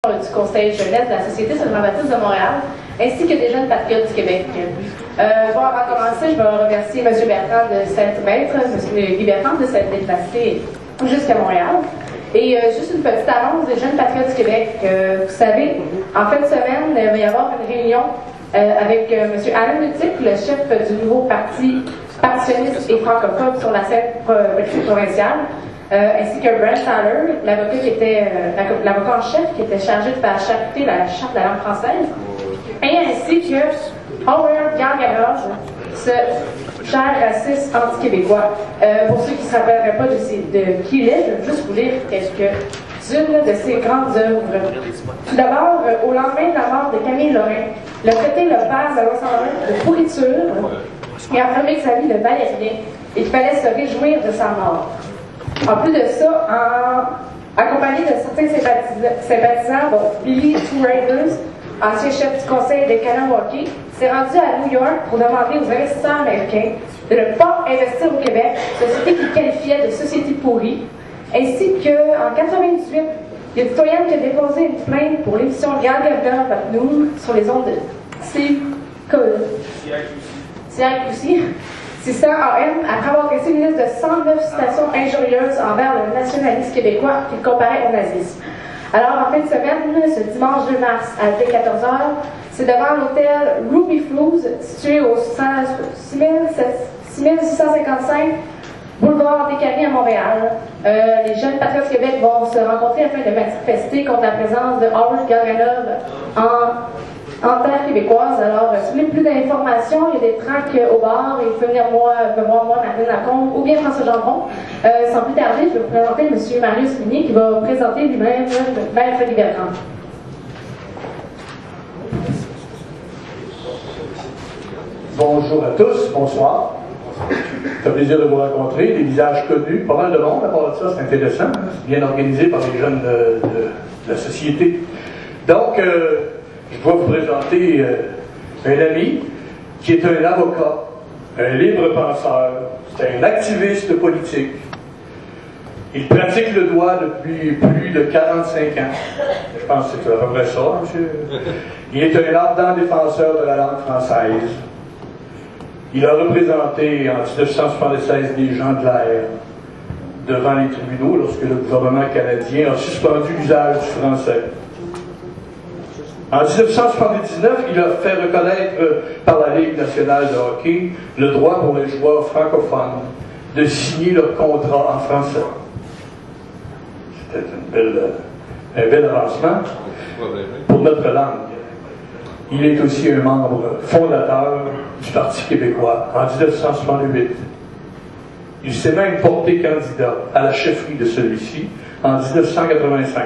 Du Conseil jeunesse de la Société Saint-Jean-Baptiste de Montréal, ainsi que des jeunes patriotes du Québec. Bon, avant de commencer, je vais remercier M. Bertrand de s'être maître, M. Guy Bertrand de s'être déplacé jusqu'à Montréal. Et juste une petite annonce des jeunes patriotes du Québec. Vous savez, en fin de semaine, il va y avoir une réunion avec M. Alain Lutic, le chef du nouveau parti partitionniste et francophone sur la scène politique provinciale. Ainsi que Brent Tyler, l'avocat qui était l'avocat en chef qui était chargé de faire chapeauter la charte de la langue française, et ainsi que Howard Garganov, ce cher raciste anti-québécois. Pour ceux qui ne se rappelleraient pas de qui il est, je vais juste vous lire quelques-unes de ses grandes œuvres. Tout d'abord, au lendemain de la mort de Camille Lorrain, le traité le père de Los Angeles de pourriture et affirmé que sa vie ne valait rien et qu'il fallait se réjouir de sa mort. En plus de ça, accompagné de certains sympathisants, Billy Two Raiders, ancien chef du conseil des Kanawaki, s'est rendu à New York pour demander aux investisseurs américains de ne pas investir au Québec, société qu'il qualifiait de société pourrie, ainsi qu'en 1998, il y a une citoyenne qui a déposé une plainte pour l'émission Real Governor of Noon sur les ondes de CIQC. C'est ça, AM, après avoir reçu une liste de 109 citations injurieuses envers le nationalisme québécois qu'il comparait au nazisme. Alors, en fin de semaine, ce dimanche 2 mars à dès 14h, c'est devant l'hôtel Ruby Flows, situé au 6655 boulevard des Caries à Montréal. Les jeunes patriotes du Québec vont se rencontrer afin de manifester contre la présence de Howard Garganov en terre québécoise. Alors, si vous voulez plus d'informations, il y a des tracts au bar et vous pouvez venir voir moi, Marine Lacombe ou bien François Gendron. Sans plus tarder, je vais vous présenter M. Marius Ligny qui va présenter lui-même Maître Guy Bertrand. Bonjour à tous, bonsoir. C'est un plaisir de vous rencontrer, des visages connus, pas mal de monde, à part de ça, c'est intéressant, hein? C'est bien organisé par les jeunes de la société. Donc, je dois vous présenter un ami qui est un avocat, un libre penseur, c'est un activiste politique. Il pratique le droit depuis plus de 45 ans. Je pense que c'est à peu près ça, monsieur. Il est un ardent défenseur de la langue française. Il a représenté en 1976 des gens de l'air devant les tribunaux lorsque le gouvernement canadien a suspendu l'usage du français. En 1979, il a fait reconnaître par la Ligue nationale de hockey le droit pour les joueurs francophones de signer leur contrat en français. C'était un bel avancement pour notre langue. Il est aussi un membre fondateur du Parti québécois en 1968. Il s'est même porté candidat à la chefferie de celui-ci en 1985.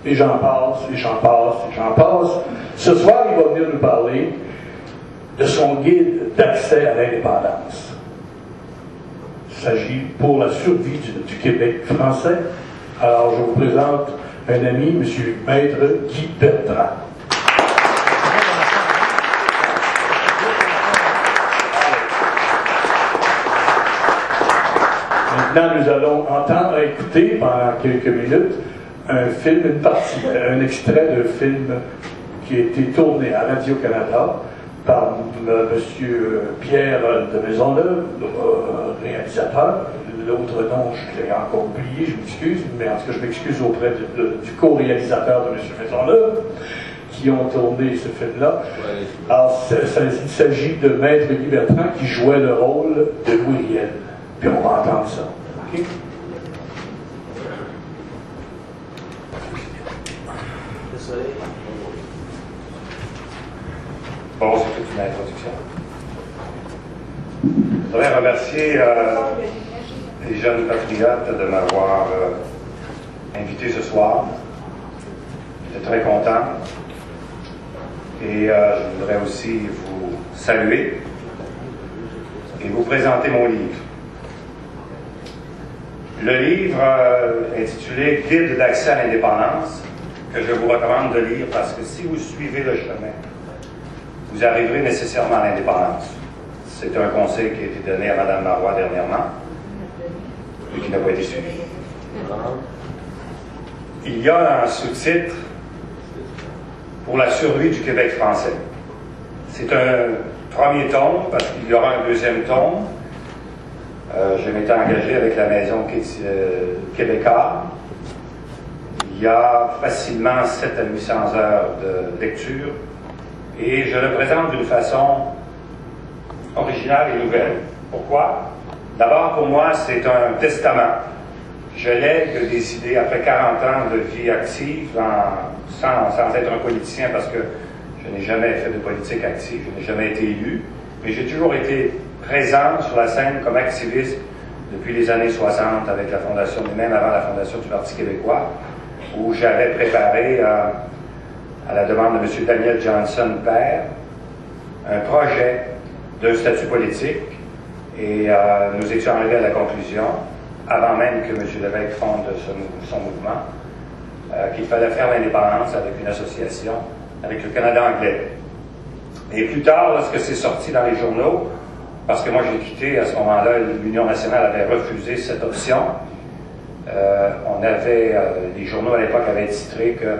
Et j'en passe, et j'en passe, et j'en passe. Ce soir, il va venir nous parler de son guide d'accès à l'indépendance. Il s'agit pour la survie du Québec français. Alors, je vous présente un ami, M. Maître Guy Bertrand. Maintenant, nous allons entendre, écouter pendant quelques minutes un film, une partie, un extrait d'un film qui a été tourné à Radio-Canada par M. Pierre de Maisonneuve, réalisateur. L'autre nom, je l'ai encore oublié, je m'excuse, mais en tout cas, je m'excuse auprès du co-réalisateur de M. Maisonneuve, qui ont tourné ce film-là. Alors, il s'agit de Maître Guy Bertrand qui jouait le rôle de Louis Riel. Puis on va entendre ça. Okay? Bon, c'est toute une introduction. Je voudrais remercier les jeunes patriotes de m'avoir invité ce soir. J'étais très content. Et je voudrais aussi vous saluer et vous présenter mon livre. Le livre intitulé « Guide d'accès à l'indépendance » que je vous recommande de lire parce que si vous suivez le chemin, vous arriverez nécessairement à l'indépendance. C'est un conseil qui a été donné à Mme Marois dernièrement et qui n'a pas été suivi. il y a un sous-titre pour la survie du Québec français. C'est un premier tome, parce qu'il y aura un deuxième tome. Je m'étais engagé avec la Maison Québécois. Il y a facilement 700 à 800 heures de lecture, et je le présente d'une façon originale et nouvelle. Pourquoi? D'abord, pour moi, c'est un testament. Je lègue des idées après 40 ans de vie active, sans être un politicien, parce que je n'ai jamais fait de politique active, je n'ai jamais été élu, mais j'ai toujours été présent sur la scène comme activiste depuis les années 60 avec la fondation, et même avant la fondation du Parti québécois, où j'avais préparé, à la demande de M. Daniel Johnson, père, un projet d'un statut politique, et nous étions arrivés à la conclusion, avant même que M. Lévesque fonde son mouvement, qu'il fallait faire l'indépendance avec une association, avec le Canada anglais. Et plus tard, lorsque c'est sorti dans les journaux, parce que moi j'ai quitté à ce moment-là, l'Union nationale avait refusé cette option, les journaux à l'époque avaient titré que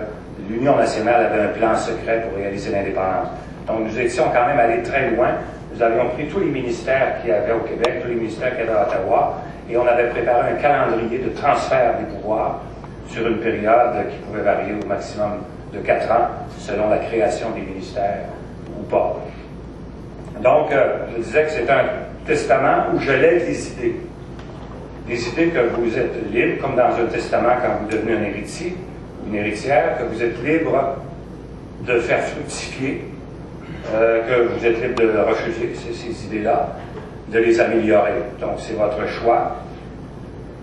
l'Union nationale avait un plan secret pour réaliser l'indépendance. Donc nous étions quand même allés très loin. Nous avions pris tous les ministères qu'il y avait au Québec, tous les ministères qu'il y avait à Ottawa, et on avait préparé un calendrier de transfert des pouvoirs sur une période qui pouvait varier au maximum de 4 ans, selon la création des ministères ou pas. Donc, je disais que c'est un testament où je lègue des idées. Des idées que vous êtes libre, comme dans un testament quand vous devenez un héritier ou une héritière, que vous êtes libre de faire fructifier, que vous êtes libre de refuser ces idées-là, de les améliorer. Donc, c'est votre choix.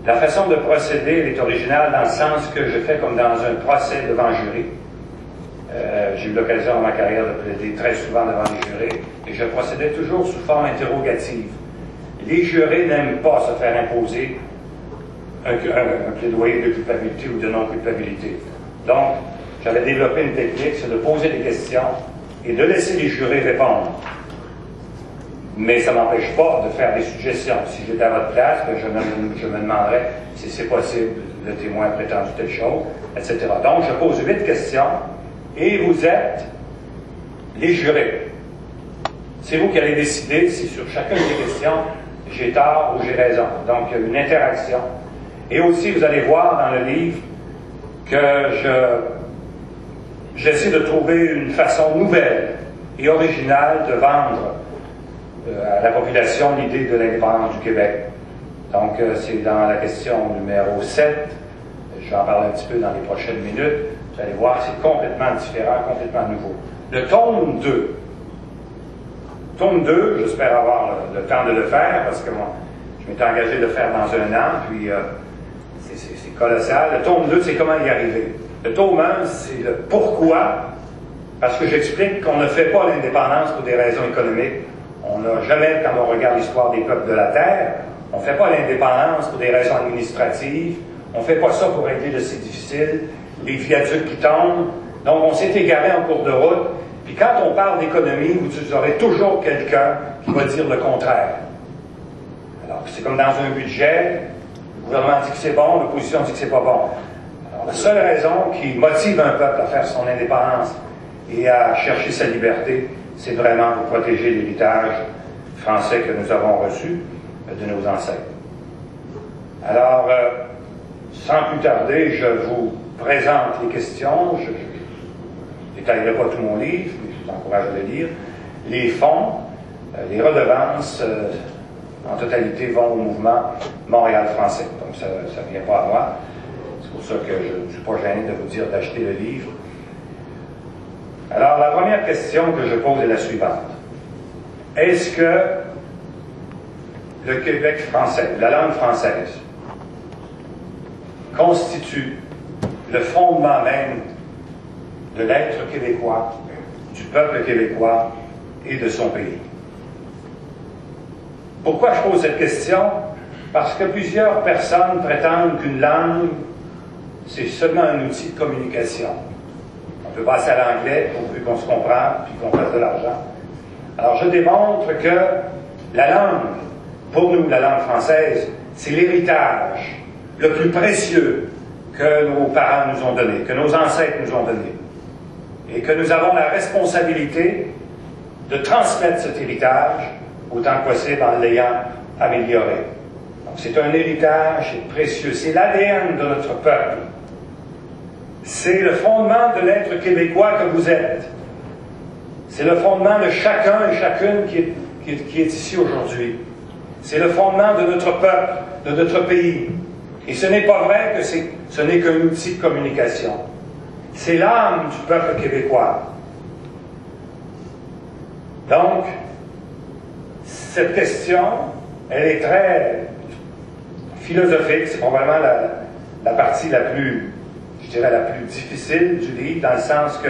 La façon de procéder est originale dans le sens que je fais comme dans un procès devant jury. J'ai eu l'occasion dans ma carrière de plaider très souvent devant les jurés, et je procédais toujours sous forme interrogative. Les jurés n'aiment pas se faire imposer un plaidoyer de culpabilité ou de non-culpabilité. Donc, j'avais développé une technique, c'est de poser des questions et de laisser les jurés répondre. Mais ça ne m'empêche pas de faire des suggestions. Si j'étais à votre place, je me demanderais si c'est possible, le témoin a prétendu telle chose, etc. Donc, je pose 8 questions, et vous êtes les jurés. C'est vous qui allez décider si sur chacune des questions, j'ai tort ou j'ai raison. Donc, il y a une interaction. Et aussi, vous allez voir dans le livre que j'essaie de trouver une façon nouvelle et originale de vendre à la population l'idée de l'indépendance du Québec. Donc, c'est dans la question numéro 7. Je vais en parler un petit peu dans les prochaines minutes. Vous allez voir, c'est complètement différent, complètement nouveau. Le tome 2. Tome 2, j'espère avoir le temps de le faire, parce que moi, je m'étais engagé de le faire dans 1 an, puis c'est colossal. Le tome 2, c'est comment y arriver. Le tome 1, c'est le pourquoi, parce que j'explique qu'on ne fait pas l'indépendance pour des raisons économiques. On n'a jamais, quand on regarde l'histoire des peuples de la Terre, on ne fait pas l'indépendance pour des raisons administratives, on ne fait pas ça pour régler de c'est difficile, les viaducs qui tombent. Donc, on s'est égaré en cours de route. Puis quand on parle d'économie, vous aurez toujours quelqu'un qui va dire le contraire. Alors, c'est comme dans un budget, le gouvernement dit que c'est bon, l'opposition dit que c'est pas bon. Alors, la seule raison qui motive un peuple à faire son indépendance et à chercher sa liberté, c'est vraiment pour protéger l'héritage français que nous avons reçu de nos ancêtres. Alors, sans plus tarder, je vous présente les questions. Je ne détaillerai pas tout mon livre, mais je vous encourage à le lire. Les fonds, les redevances, en totalité, vont au mouvement Montréal français. Donc, ça ne vient pas à moi. C'est pour ça que je ne suis pas gêné de vous dire d'acheter le livre. Alors, la première question que je pose est la suivante. Est-ce que le Québec français, la langue française, constitue le fondement même de l'être québécois, du peuple québécois et de son pays? Pourquoi je pose cette question? Parce que plusieurs personnes prétendent qu'une langue, c'est seulement un outil de communication. On peut passer à l'anglais pourvu qu'on se comprenne puis qu'on fasse de l'argent. Alors je démontre que la langue, pour nous, la langue française, c'est l'héritage le plus précieux que nos parents nous ont donné, que nos ancêtres nous ont donné, et que nous avons la responsabilité de transmettre cet héritage autant que possible en l'ayant amélioré. Donc c'est un héritage précieux, c'est l'ADN de notre peuple. C'est le fondement de l'être québécois que vous êtes. C'est le fondement de chacun et chacune qui est ici aujourd'hui. C'est le fondement de notre peuple, de notre pays. Et ce n'est pas vrai que ce n'est qu'un outil de communication. C'est l'âme du peuple québécois. Donc, cette question, elle est très philosophique. C'est probablement la partie la plus, je dirais, la plus difficile du livre, dans le sens que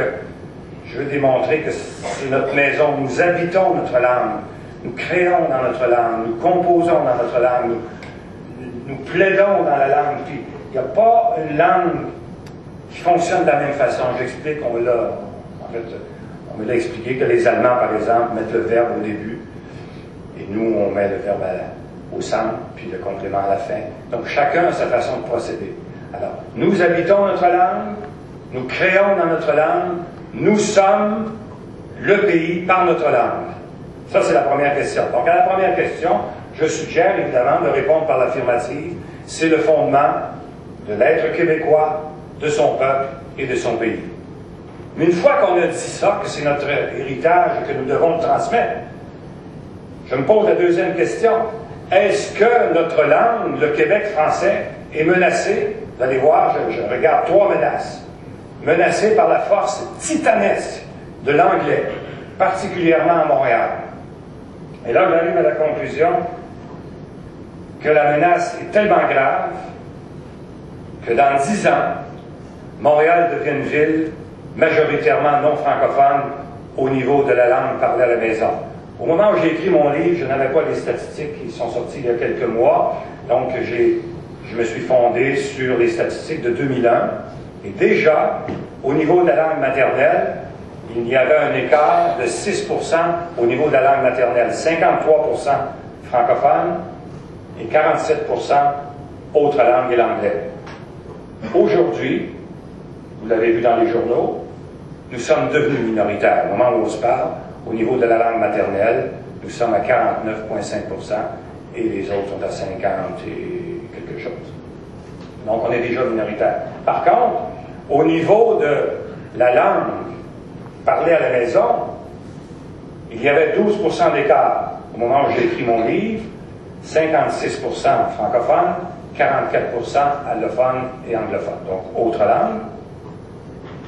je veux démontrer que c'est notre maison. Nous habitons notre langue. Nous créons dans notre langue. Nous composons dans notre langue. Nous plaidons dans la langue. Puis, il n'y a pas une langue qui fonctionne de la même façon. J'explique, on me l'a expliqué que les Allemands, par exemple, mettent le verbe au début. Et nous, on met le verbe au centre, puis le complément à la fin. Donc, chacun a sa façon de procéder. Alors, nous habitons notre langue. Nous créons dans notre langue. Nous sommes le pays par notre langue. Ça, c'est la première question. Donc, à la première question, je suggère évidemment de répondre par l'affirmative. C'est le fondement de l'être québécois, de son peuple et de son pays. Mais une fois qu'on a dit ça, que c'est notre héritage et que nous devons le transmettre, je me pose la deuxième question. Est-ce que notre langue, le Québec français, est menacée? Vous allez voir, je regarde 3 menaces. Menacée par la force titanesque de l'anglais, particulièrement à Montréal. Et là, j'arrive à la conclusion que la menace est tellement grave que dans 10 ans, Montréal devient une ville majoritairement non francophone au niveau de la langue parlée à la maison. Au moment où j'ai écrit mon livre, je n'avais pas les statistiques qui sont sorties il y a quelques mois, donc je me suis fondé sur les statistiques de 2001, et déjà, au niveau de la langue maternelle, il y avait un écart de 6% au niveau de la langue maternelle, 53% francophone et 47% autre langue et l'anglais. Aujourd'hui, vous l'avez vu dans les journaux, nous sommes devenus minoritaires. Au moment où on se parle, au niveau de la langue maternelle, nous sommes à 49,5% et les autres sont à 50 et quelque chose. Donc on est déjà minoritaire. Par contre, au niveau de la langue parlée à la maison, il y avait 12% d'écart. Au moment où j'ai écrit mon livre, 56% francophones, 44% allophones et anglophones. Donc, autre langue.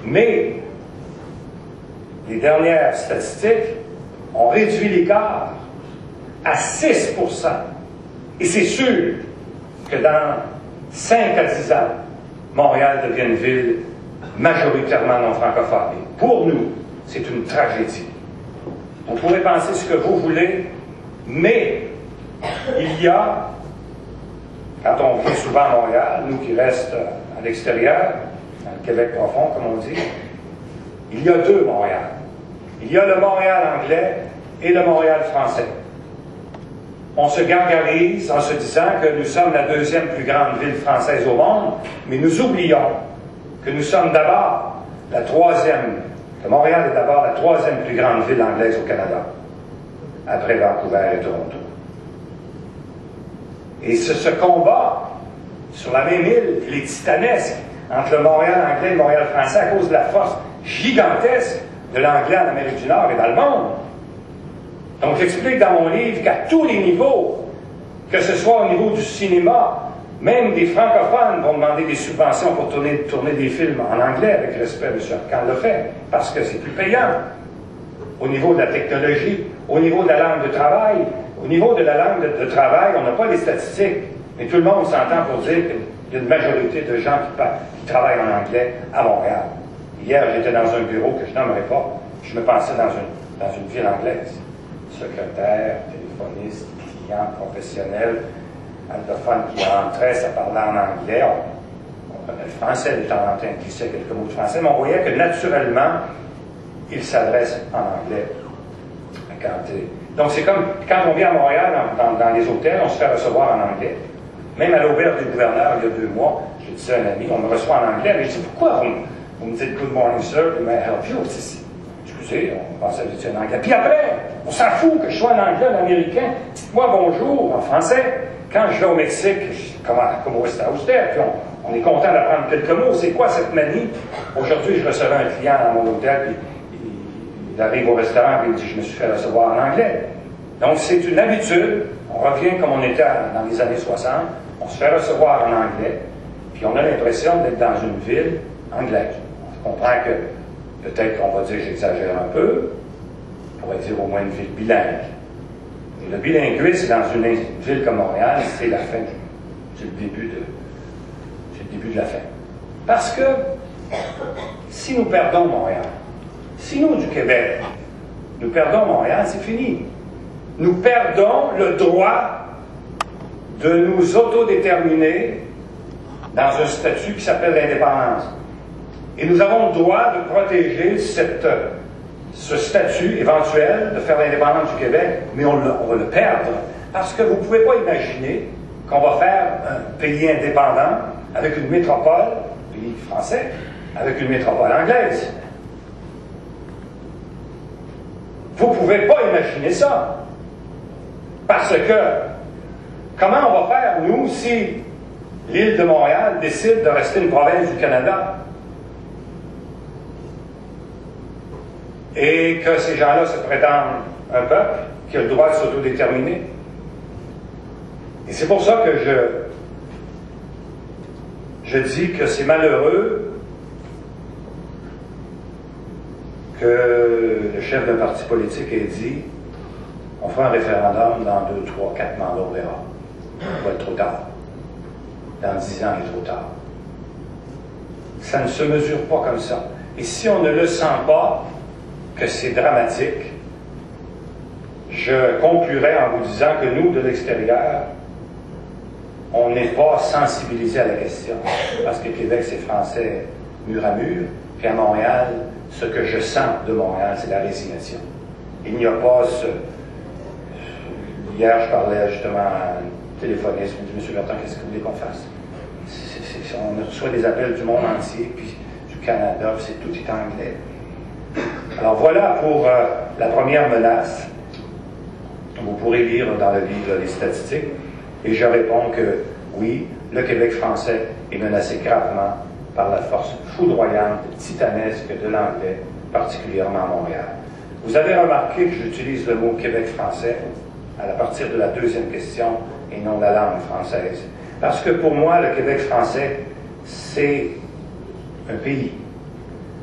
Mais, les dernières statistiques ont réduit l'écart à 6%. Et c'est sûr que dans 5 à 10 ans, Montréal devient une ville majoritairement non francophone. Et pour nous, c'est une tragédie. Vous pouvez penser ce que vous voulez, mais il y a, quand on vient souvent à Montréal, nous qui restons à l'extérieur, dans le Québec profond, comme on dit, il y a 2 Montréal. Il y a le Montréal anglais et le Montréal français. On se gargarise en se disant que nous sommes la 2e plus grande ville française au monde, mais nous oublions que nous sommes d'abord la 3e, que Montréal est d'abord la 3e plus grande ville anglaise au Canada, après Vancouver et Toronto. Et ce combat sur la même île, il est titanesque, entre le Montréal anglais et le Montréal français à cause de la force gigantesque de l'anglais en Amérique du Nord et dans le monde. Donc j'explique dans mon livre qu'à tous les niveaux, que ce soit au niveau du cinéma, même des francophones vont demander des subventions pour tourner des films en anglais, avec respect, M. Arcand le fait, parce que c'est plus payant. Au niveau de la technologie, au niveau de la langue de travail, au niveau de la langue de travail, on n'a pas les statistiques, mais tout le monde s'entend pour dire qu'il y a une majorité de gens qui travaillent en anglais à Montréal. Hier, j'étais dans un bureau que je n'aimerais pas. Je me pensais dans une ville anglaise. Secrétaire, téléphoniste, client, professionnel, anglophone qui entrait, ça parlait en anglais. On comprenait le français, de temps en temps, il glissait quelques mots de français, mais on voyait que naturellement, il s'adresse en anglais. Donc, c'est comme quand on vient à Montréal, dans les hôtels, on se fait recevoir en anglais. Même à l'auberge du gouverneur, il y a 2 mois, j'ai Je disais à un ami, on me reçoit en anglais, mais je dis, pourquoi vous me dites good morning, sir, may I help you? Excusez, on pensait que vous étiez en anglais. Puis après, on s'en fout que je sois en anglais, en américain. Dites-moi bonjour en français. Quand je vais au Mexique, comment est-ce que puis on est content d'apprendre quelques mots. C'est quoi cette manie? Aujourd'hui, je recevais un client dans mon hôtel, puis il arrive au restaurant, puis il me dit, je me suis fait recevoir en anglais. Donc, c'est une habitude. On revient comme on était dans les années 60. On se fait recevoir en anglais, puis on a l'impression d'être dans une ville anglaise. On comprend que peut-être qu'on va dire, j'exagère un peu, on va dire au moins une ville bilingue. Et le bilinguisme dans une ville comme Montréal, c'est la fin, c'est le début de la fin. Parce que si nous perdons Montréal, si nous du Québec, nous perdons Montréal, c'est fini. Nous perdons le droit de nous autodéterminer dans un statut qui s'appelle l'indépendance. Et nous avons le droit de protéger ce statut éventuel de faire l'indépendance du Québec, mais on va le perdre. Parce que vous ne pouvez pas imaginer qu'on va faire un pays indépendant avec une métropole, pays français, avec une métropole anglaise. Vous ne pouvez pas imaginer ça. Parce que, comment on va faire, nous, si l'île de Montréal décide de rester une province du Canada et que ces gens-là se prétendent un peuple qui a le droit de s'autodéterminer? Et c'est pour ça que je dis que c'est malheureux que le chef d'un parti politique ait dit on fera un référendum dans 2, 3, 4 mandats, on verra. Ça va être trop tard. Dans 10 ans, il est trop tard. Ça ne se mesure pas comme ça. Et si on ne le sent pas que c'est dramatique, je conclurai en vous disant que nous, de l'extérieur, on n'est pas sensibilisés à la question. Parce que Québec, c'est français mur à mur. Puis à Montréal, ce que je sens de Montréal, c'est la résignation. Il n'y a pas ce... Hier, je parlais justement à un téléphoniste, il me dit, M. Bertrand, qu'est-ce que vous voulez qu'on fasse? On reçoit des appels du monde entier, puis du Canada, puis tout est anglais. Alors voilà pour la première menace. Vous pourrez lire dans le livre les statistiques, et je réponds que oui, le Québec français est menacé gravement par la force foudroyante, titanesque de l'anglais, particulièrement à Montréal. Vous avez remarqué que j'utilise le mot Québec français à partir de la deuxième question et non la langue française. Parce que pour moi, le Québec français, c'est un pays.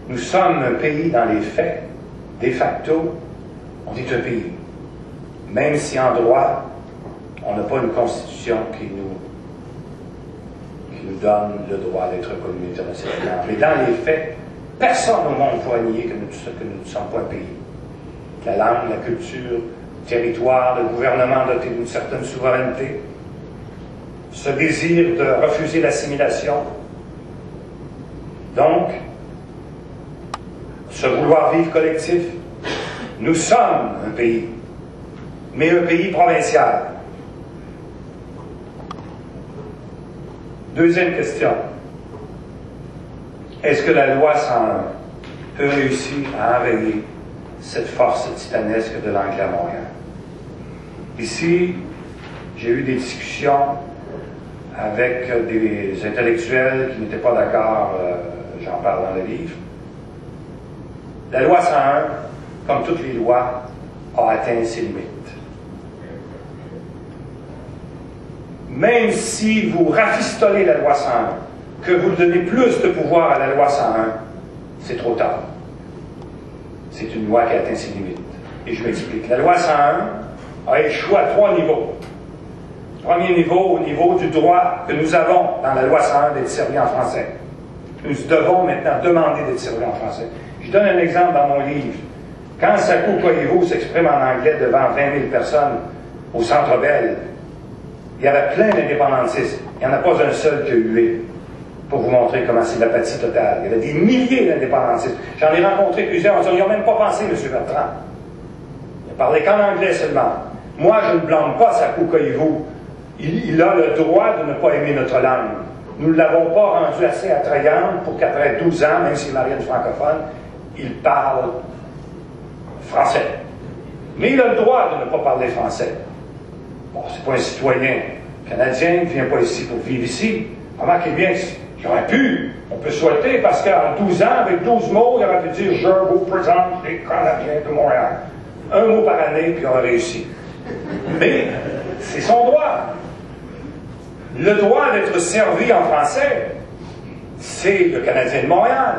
Nous sommes un pays dans les faits. De facto, on est un pays. Même si en droit, on n'a pas une constitution qui nous donne le droit d'être une communauté nationale. Mais dans les faits, personne au monde ne pourra nier que nous ne sommes pas un pays. La langue, la culture, le territoire, le gouvernement doté d'une certaine souveraineté, ce désir de refuser l'assimilation. Donc, ce vouloir vivre collectif. Nous sommes un pays, mais un pays provincial. Deuxième question. Est-ce que la loi 101 peut réussir à enrayer cette force titanesque de l'anglais à Montréal? Ici, j'ai eu des discussions avec des intellectuels qui n'étaient pas d'accord, j'en parle dans le livre. La loi 101, comme toutes les lois, a atteint ses limites. Même si vous rafistolez la loi 101, que vous donnez plus de pouvoir à la loi 101, c'est trop tard. C'est une loi qui a atteint ses limites. Et je m'explique. La loi 101 a échoué à 3 niveaux. Premier niveau, au niveau du droit que nous avons dans la loi 101 d'être servi en français. Nous devons maintenant demander d'être servis en français. Je donne un exemple dans mon livre. Quand Sakou Koivu s'exprime en anglais devant 20 000 personnes au Centre Bell, il y avait plein d'indépendantistes. Il n'y en a pas un seul qui a hué pour vous montrer comment c'est l'apathie totale. Il y avait des milliers d'indépendantistes. J'en ai rencontré plusieurs. Ils n'y ont même pas pensé, M. Bertrand. Il parlait qu'en anglais seulement. Moi, je ne blâme pas Sakou Koivu. Il a le droit de ne pas aimer notre langue. nous ne l'avons pas rendu assez attrayant pour qu'après 12 ans, même s'il marie une francophone, il parle français. Mais il a le droit de ne pas parler français. Bon, c'est pas un citoyen canadien, il ne vient pas ici pour vivre ici. Remarquez bien, j'aurais pu, on peut souhaiter, parce qu'en 12 ans, avec 12 mots, il aurait pu dire « Je vous présente les Canadiens de Montréal ». Un mot par année, puis il aurait réussi. Mais c'est son droit. Le droit d'être servi en français, c'est le Canadien de Montréal.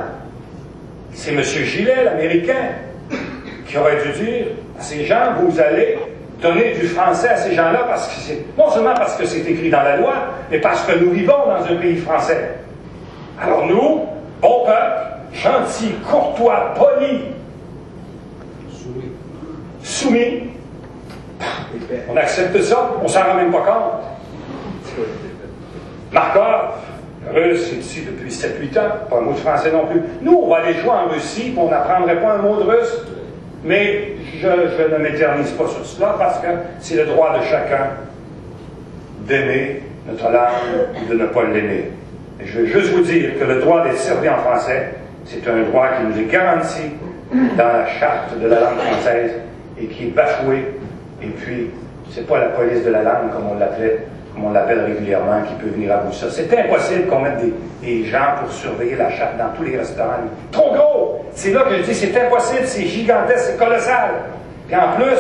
C'est M. Gillet, l'Américain, qui aurait dû dire à ces gens, vous allez donner du français à ces gens-là, parce que c'est non seulement parce que c'est écrit dans la loi, mais parce que nous vivons dans un pays français. Alors nous, bon peuple, gentil, courtois, poli, soumis, on accepte ça, on s'en rend même pas compte. Markov, russe, est ici depuis 7-8 ans, pas un mot de français non plus. Nous, on va aller jouer en Russie, puis on n'apprendrait pas un mot de russe, mais je ne m'éternise pas sur cela, parce que c'est le droit de chacun d'aimer notre langue ou de ne pas l'aimer. Et je veux juste vous dire que le droit d'être servi en français, c'est un droit qui nous est garanti dans la charte de la langue française et qui est bafoué. Et puis, c'est pas la police de la langue, comme on l'appelle régulièrement, qui peut venir à bout de ça. C'est impossible qu'on mette des gens pour surveiller la charte dans tous les restaurants. Trop gros! C'est là que je dis, c'est impossible, c'est gigantesque, c'est colossal. Puis en plus,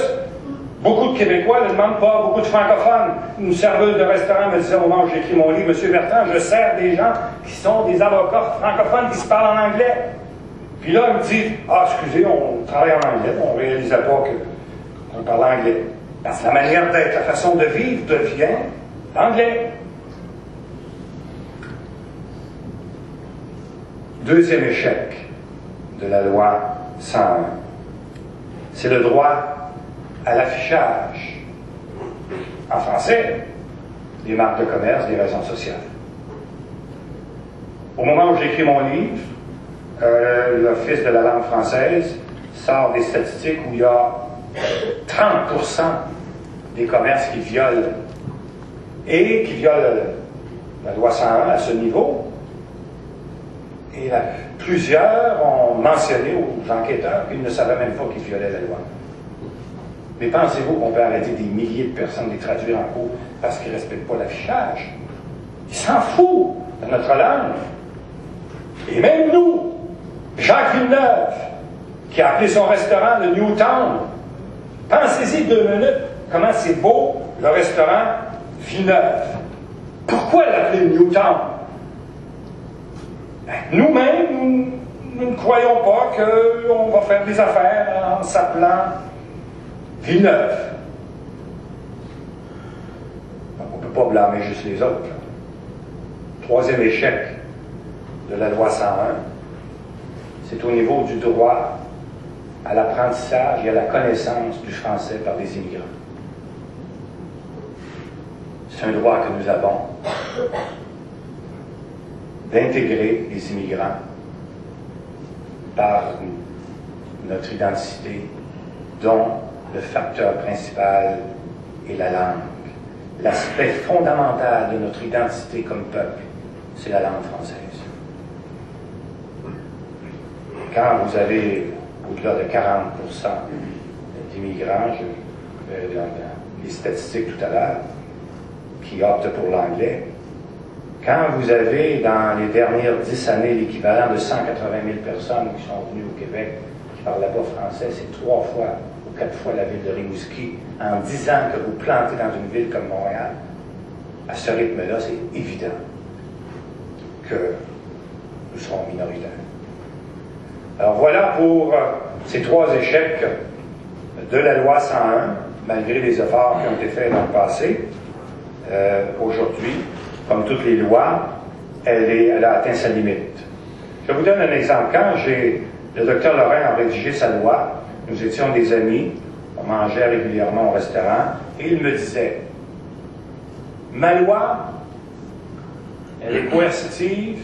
beaucoup de Québécois ne demandent pas, beaucoup de francophones. Une serveuse de restaurant me disait au moment où j'écris mon livre, Monsieur Bertrand, je sers des gens qui sont des avocats francophones qui se parlent en anglais. Puis là, il me dit, ah, excusez, on travaille en anglais, on ne réalisait pas qu'on parlait anglais. Parce que la manière d'être, la façon de vivre devient l'anglais. Deuxième échec de la loi 101, c'est le droit à l'affichage en français des marques de commerce, des raisons sociales. Au moment où j'écris mon livre, l'Office de la langue française sort des statistiques où il y a 30% des commerces qui violent et qui violent la loi 101 à ce niveau. Et plusieurs ont mentionné aux enquêteurs qu'ils ne savaient même pas qu'ils violaient la loi. Mais pensez-vous qu'on peut arrêter des milliers de personnes de les traduire en cours parce qu'ils ne respectent pas l'affichage? Ils s'en foutent de notre langue. Et même nous, Jacques Villeneuve, qui a appelé son restaurant le Newtown, pensez-y 2 minutes, comment c'est beau le restaurant Villeneuve. Pourquoi l'appeler Newtown? Nous-mêmes, nous ne croyons pas qu'on va faire des affaires en s'appelant Villeneuve. On ne peut pas blâmer juste les autres. Troisième échec de la loi 101, c'est au niveau du droit à l'apprentissage et à la connaissance du français par des immigrants. C'est un droit que nous avons d'intégrer les immigrants par notre identité, dont le facteur principal est la langue. L'aspect fondamental de notre identité comme peuple, c'est la langue française. Quand vous avez au-delà de 40% d'immigrants, je vais dans les statistiques tout à l'heure, qui optent pour l'anglais, quand vous avez dans les dernières 10 années l'équivalent de 180 000 personnes qui sont venues au Québec qui ne parlaient pas français, c'est 3 fois ou 4 fois la ville de Rimouski en 10 ans que vous plantez dans une ville comme Montréal. À ce rythme-là, c'est évident que nous serons minoritaires. Alors voilà pour ces 3 échecs de la loi 101, malgré les efforts qui ont été faits dans le passé. Aujourd'hui, comme toutes les lois, elle a atteint sa limite. Je vous donne un exemple. Quand le docteur Lorrain a rédigé sa loi, nous étions des amis, on mangeait régulièrement au restaurant, et il me disait, ma loi, elle est coercitive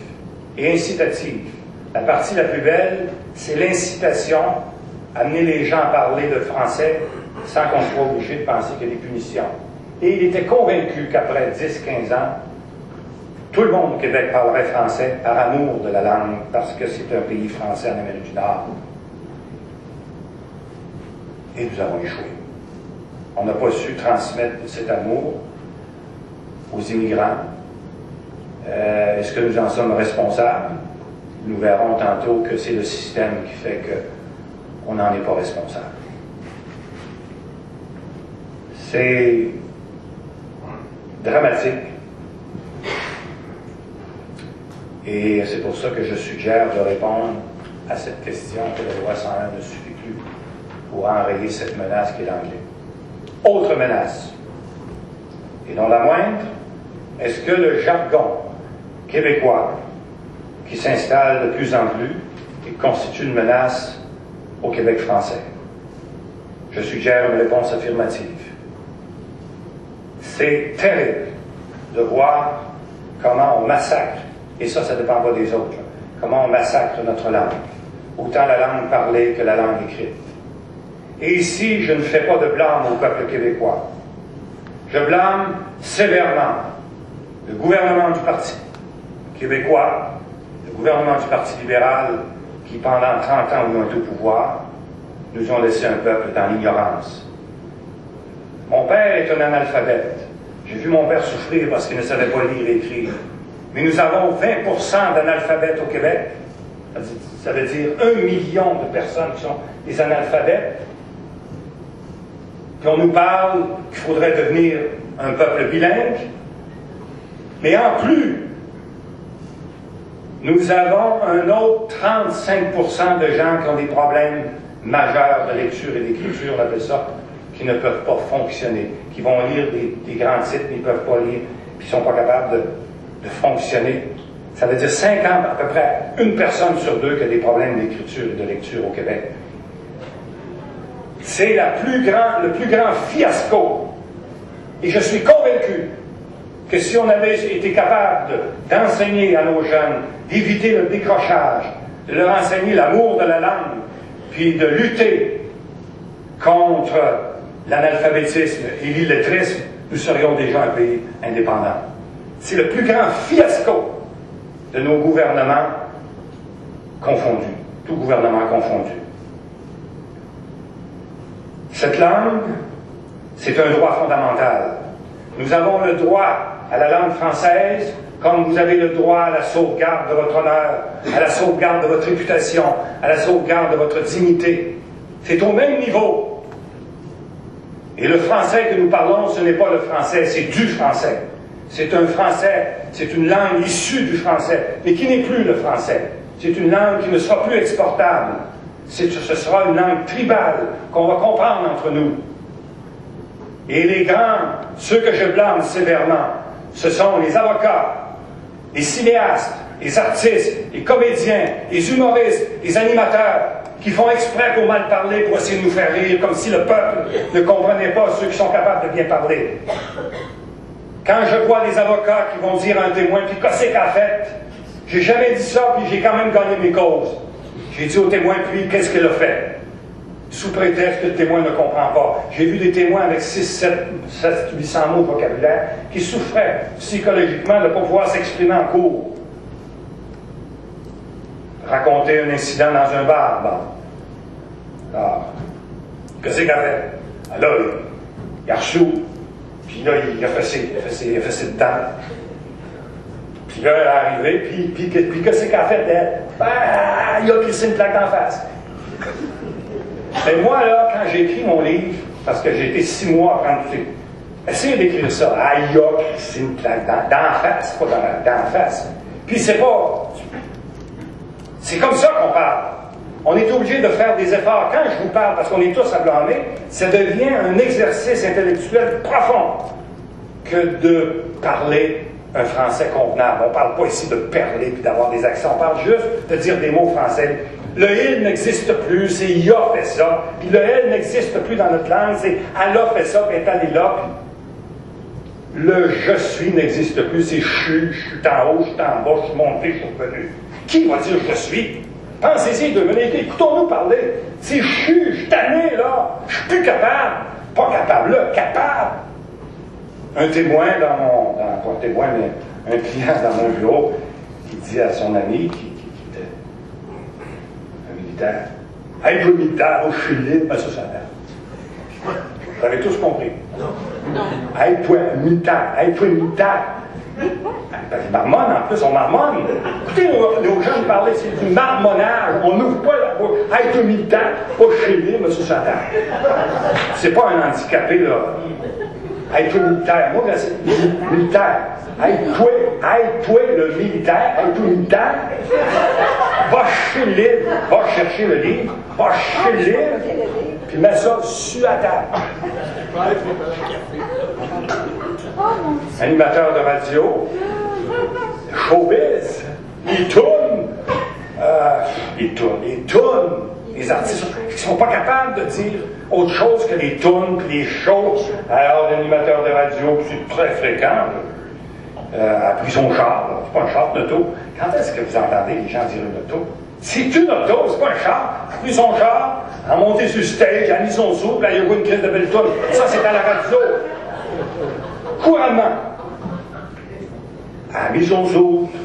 et incitative. La partie la plus belle, c'est l'incitation, amener les gens à parler de français sans qu'on soit obligé de penser qu'il y a des punitions. Et il était convaincu qu'après 10-15 ans, tout le monde au Québec parlerait français par amour de la langue, parce que c'est un pays français en Amérique du Nord. Et nous avons échoué. On n'a pas su transmettre cet amour aux immigrants. Est-ce que nous en sommes responsables? Nous verrons tantôt que c'est le système qui fait qu'on n'en est pas responsable. C'est dramatique. Et c'est pour ça que je suggère de répondre à cette question que la loi 101 ne suffit plus pour enrayer cette menace qui est l'anglais. Autre menace, et non la moindre, est-ce que le jargon québécois qui s'installe de plus en plus et constitue une menace au Québec français? Je suggère une réponse affirmative. C'est terrible de voir comment on massacre, et ça ne dépend pas des autres, comment on massacre notre langue, autant la langue parlée que la langue écrite. Et ici, je ne fais pas de blâme au peuple québécois. Je blâme sévèrement le gouvernement du Parti québécois, le gouvernement du Parti libéral, qui pendant 30 ans où ils ont été au pouvoir, nous ont laissé un peuple dans l'ignorance. Mon père est un analphabète. J'ai vu mon père souffrir parce qu'il ne savait pas lire et écrire. Mais nous avons 20% d'analphabètes au Québec. Ça veut dire 1 million de personnes qui sont des analphabètes. Puis on nous parle qu'il faudrait devenir un peuple bilingue. Mais en plus, nous avons un autre 35% de gens qui ont des problèmes majeurs de lecture et d'écriture, on appelle ça, qui ne peuvent pas fonctionner, qui vont lire des grands titres, mais ils ne peuvent pas lire, puis ils ne sont pas capables de fonctionner. Ça veut dire 50, à peu près, une personne sur deux qui a des problèmes d'écriture et de lecture au Québec. C'est le plus grand fiasco. Et je suis convaincu que si on avait été capable d'enseigner à nos jeunes, d'éviter le décrochage, de leur enseigner l'amour de la langue, puis de lutter contre l'analphabétisme et l'illettrisme, nous serions déjà un pays indépendant. C'est le plus grand fiasco de nos gouvernements confondus, tout gouvernement confondu. Cette langue, c'est un droit fondamental. Nous avons le droit à la langue française, comme vous avez le droit à la sauvegarde de votre honneur, à la sauvegarde de votre réputation, à la sauvegarde de votre dignité. C'est au même niveau. Et le français que nous parlons, ce n'est pas le français, c'est du français. C'est un français, c'est une langue issue du français, mais qui n'est plus le français. C'est une langue qui ne sera plus exportable. Ce sera une langue tribale qu'on va comprendre entre nous. Et les grands, ceux que je blâme sévèrement, ce sont les avocats, les cinéastes, les artistes, les comédiens, les humoristes, les animateurs, qui font exprès pour mal parler, pour essayer de nous faire rire, comme si le peuple ne comprenait pas ceux qui sont capables de bien parler. Quand je vois des avocats qui vont dire à un témoin, puis qu'est-ce qu'il a fait? J'ai jamais dit ça, puis j'ai quand même gagné mes causes. J'ai dit au témoin, puis qu'est-ce qu'il a fait? Sous prétexte que le témoin ne comprend pas. J'ai vu des témoins avec 6, 7, 800 mots de vocabulaire qui souffraient psychologiquement de ne pas pouvoir s'exprimer en cours. Raconter un incident dans un bar, bon. Alors, qu'est-ce qu'il a fait? Alors, il a reçu, puis là, il a fait ses dents. Puis là, elle est arrivée, puis qu'est-ce qu'il a fait d'elle? Ben, il a glissé une plaque en face. Mais moi, là, quand j'ai écrit mon livre, parce que j'ai été 6 mois à prendre tout, essayez d'écrire ça. Ah, il a glissé une plaque d'en face, pas d'en face. Puis c'est pas... C'est comme ça qu'on parle. On est obligé de faire des efforts. Quand je vous parle, parce qu'on est tous à blâmer, ça devient un exercice intellectuel profond que de parler un français convenable. On ne parle pas ici de perler puis d'avoir des accents. On parle juste de dire des mots français. Le « il » n'existe plus, c'est « il a fait ça ». Puis le « elle » n'existe plus dans notre langue, c'est « elle a fait ça », puis elle est allée là. Puis le « je suis » n'existe plus, c'est « je suis en haut, je suis en bas, je suis monté, je suis revenu ». Qui va dire « je suis » ? Pensez-y 2 minutes, écoutons-nous parler. C'est « je suis tanné, là, je suis plus capable ». Pas capable, là, capable. un témoin pas un témoin, mais un client dans mon bureau, qui dit à son ami, qui était un militaire, « Hey, toi, militaire, au Chili, ben ça, ça va. » Vous avez tous compris. Non. « Hey, toi, militaire, hey, toi, militaire. » Ben, les marmonnes, en plus, on marmonne. Écoutez, nos jeunes parlaient, c'est du marmonnage. On n'ouvre pas la bouche. « Hey, toi, militaire, pas Chili, ben ça, ça va. » C'est pas un handicapé, là. Hey, toi, militaire. Moi, c'est militaire. Hey, toi, le militaire. Hey, toi, militaire. Va chez le livre. Va chercher le livre. Va chez le livre. Puis mets ça sur la table. Animateur de radio. Showbiz. Il tourne. Les artistes qui ne sont pas capables de dire autre chose que les tunes, que les shows. Alors, l'animateur de radio, c'est très fréquent, a pris son char. C'est pas un char d'auto. Quand est-ce que vous entendez les gens dire une auto? C'est une auto, c'est pas un char. A pris son char, a monté sur le stage, a mis son souffle, là, il a joué une crise de belle tune. Ça, c'est à la radio. Couramment. A mis son souffle.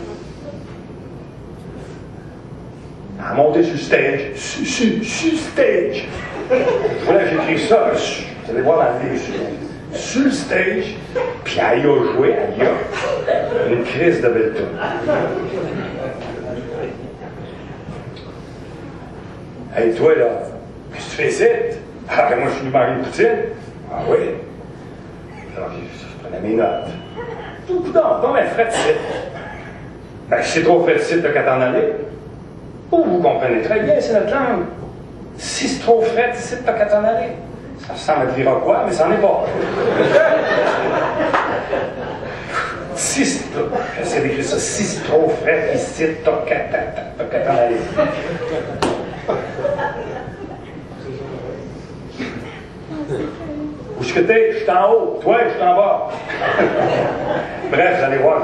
À monter sur le stage. Sur stage. Voilà, j'écris ça. Vous allez voir dans le livre. Sur le stage. Puis elle a joué, elle a une crise de belle tune. Hey, toi, là, qu'est-ce que tu fais ici? Ah, ben moi, je suis venu manger une poutine. Ah oui. Alors, je prenais mes notes. Non, mais frais de site. Ben, c'est trop frais de site, t'as qu'à t'en aller. Oh, vous comprenez très bien, c'est notre langue. Si c'est trop frais, ici, t'as qu'à t'en aller. Ça ressemble à dire quoi, mais ça n'en est pas. Si c'est trop, j'essaie d'écrire ça, si c'est trop frais, ici, t'as qu'à t'en aller. Où est-ce que t'es? Je suis en haut. Toi, je suis en bas. Bref, vous allez voir,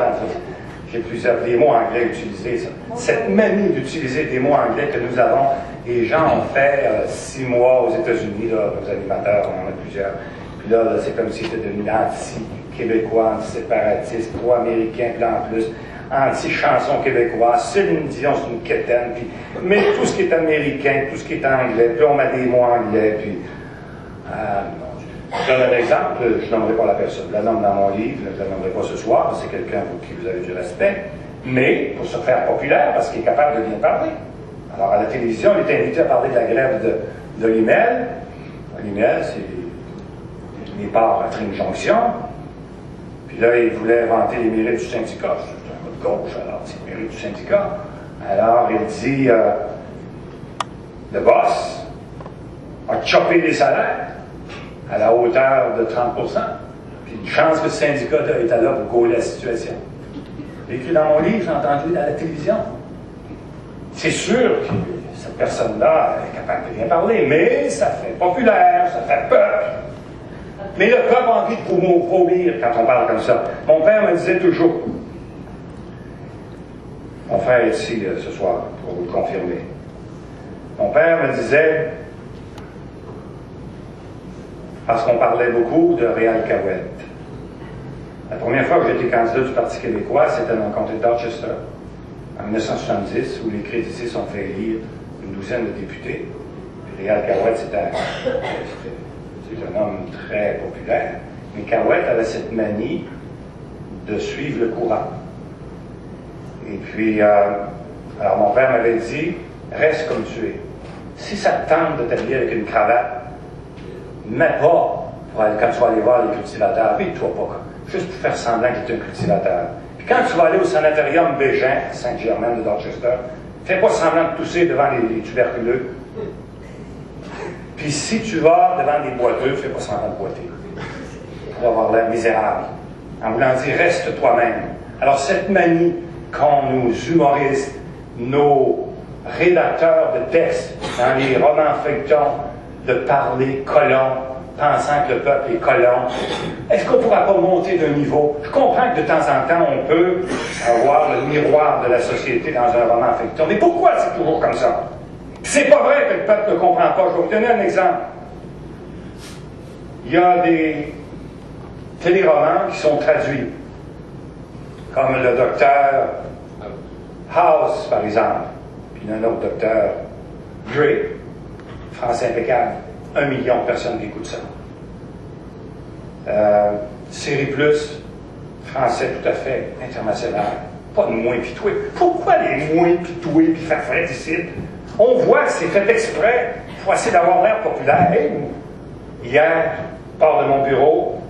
j'ai plusieurs des mots anglais utilisés. Cette manie d'utiliser des mots anglais que nous avons, les gens ont fait 6 mois aux États-Unis, là, nos animateurs, on en a plusieurs. Puis là c'est comme si c'était devenu anti-québécois, anti-séparatiste, pro-américain, puis là en plus, anti-chanson québécoise. Céline Dion, c'est une quétaine. Puis, mais tout ce qui est américain, tout ce qui est anglais, puis on met des mots anglais, puis. Je donne un exemple, je ne nommerai pas la personne, je la nomme dans mon livre, je ne la nommerai pas ce soir, c'est quelqu'un pour qui vous avez du respect, mais pour se faire populaire, parce qu'il est capable de bien parler. Alors, à la télévision, il est invité à parler de la grève de l'IMEL. L'IMEL, c'est les parts à Tring Jonction. Puis là, il voulait inventer les mérites du syndicat. C'est un peu de gauche, alors, c'est les mérites du syndicat. Alors, il dit, le boss a chopé les salaires à la hauteur de 30%. Puis une chance que le syndicat était là pour gauler la situation. J'ai écrit dans mon livre, j'ai entendu à la télévision. C'est sûr que cette personne-là est capable de bien parler, mais ça fait populaire, ça fait peur. Mais le peuple a envie de vomir quand on parle comme ça. Mon père me disait toujours, mon frère est ici ce soir pour vous le confirmer. Mon père me disait, parce qu'on parlait beaucoup de Réal Cahouette. La première fois que j'étais candidat du Parti québécois, c'était dans le comté de Dorchester, en 1970, où les crédiciers ont fait élire une douzaine de députés. Puis Réal Cahouette, c'est un homme très populaire. Mais Cahouette avait cette manie de suivre le courant. Et puis, alors mon père m'avait dit, reste comme tu es. Si ça te tente de t'habiller avec une cravate, mets pas pour aller, quand tu vas aller voir les cultivateurs, habille-toi pas, juste pour faire semblant qu'il est un cultivateur. Puis quand tu vas aller au sanatorium Bégin, à Saint-Germain de Dorchester, fais pas semblant de tousser devant les tuberculeux. Puis si tu vas devant des boiteux, fais pas semblant de boiter. Pour avoir l'air misérable. En voulant dire, reste toi-même. Alors cette manie qu'ont nos humoristes, nos rédacteurs de textes dans les romans feuilletons, de parler colon, pensant que le peuple est colon. Est-ce qu'on ne pourra pas monter d'un niveau? Je comprends que de temps en temps, on peut avoir le miroir de la société dans un roman feuilleton. Mais pourquoi c'est toujours comme ça? C'est pas vrai que le peuple ne comprend pas. Je vais vous donner un exemple. Il y a des téléromans qui sont traduits, comme le docteur House, par exemple, puis un autre docteur, Dre, français impeccable, 1 million de personnes qui écoutent ça. Série Plus, français tout à fait international, pas de moins pitoué. Pourquoi les moins pitoués puis faire frais ici? On voit que c'est fait exprès pour essayer d'avoir l'air populaire. Hey, hier, part de mon bureau,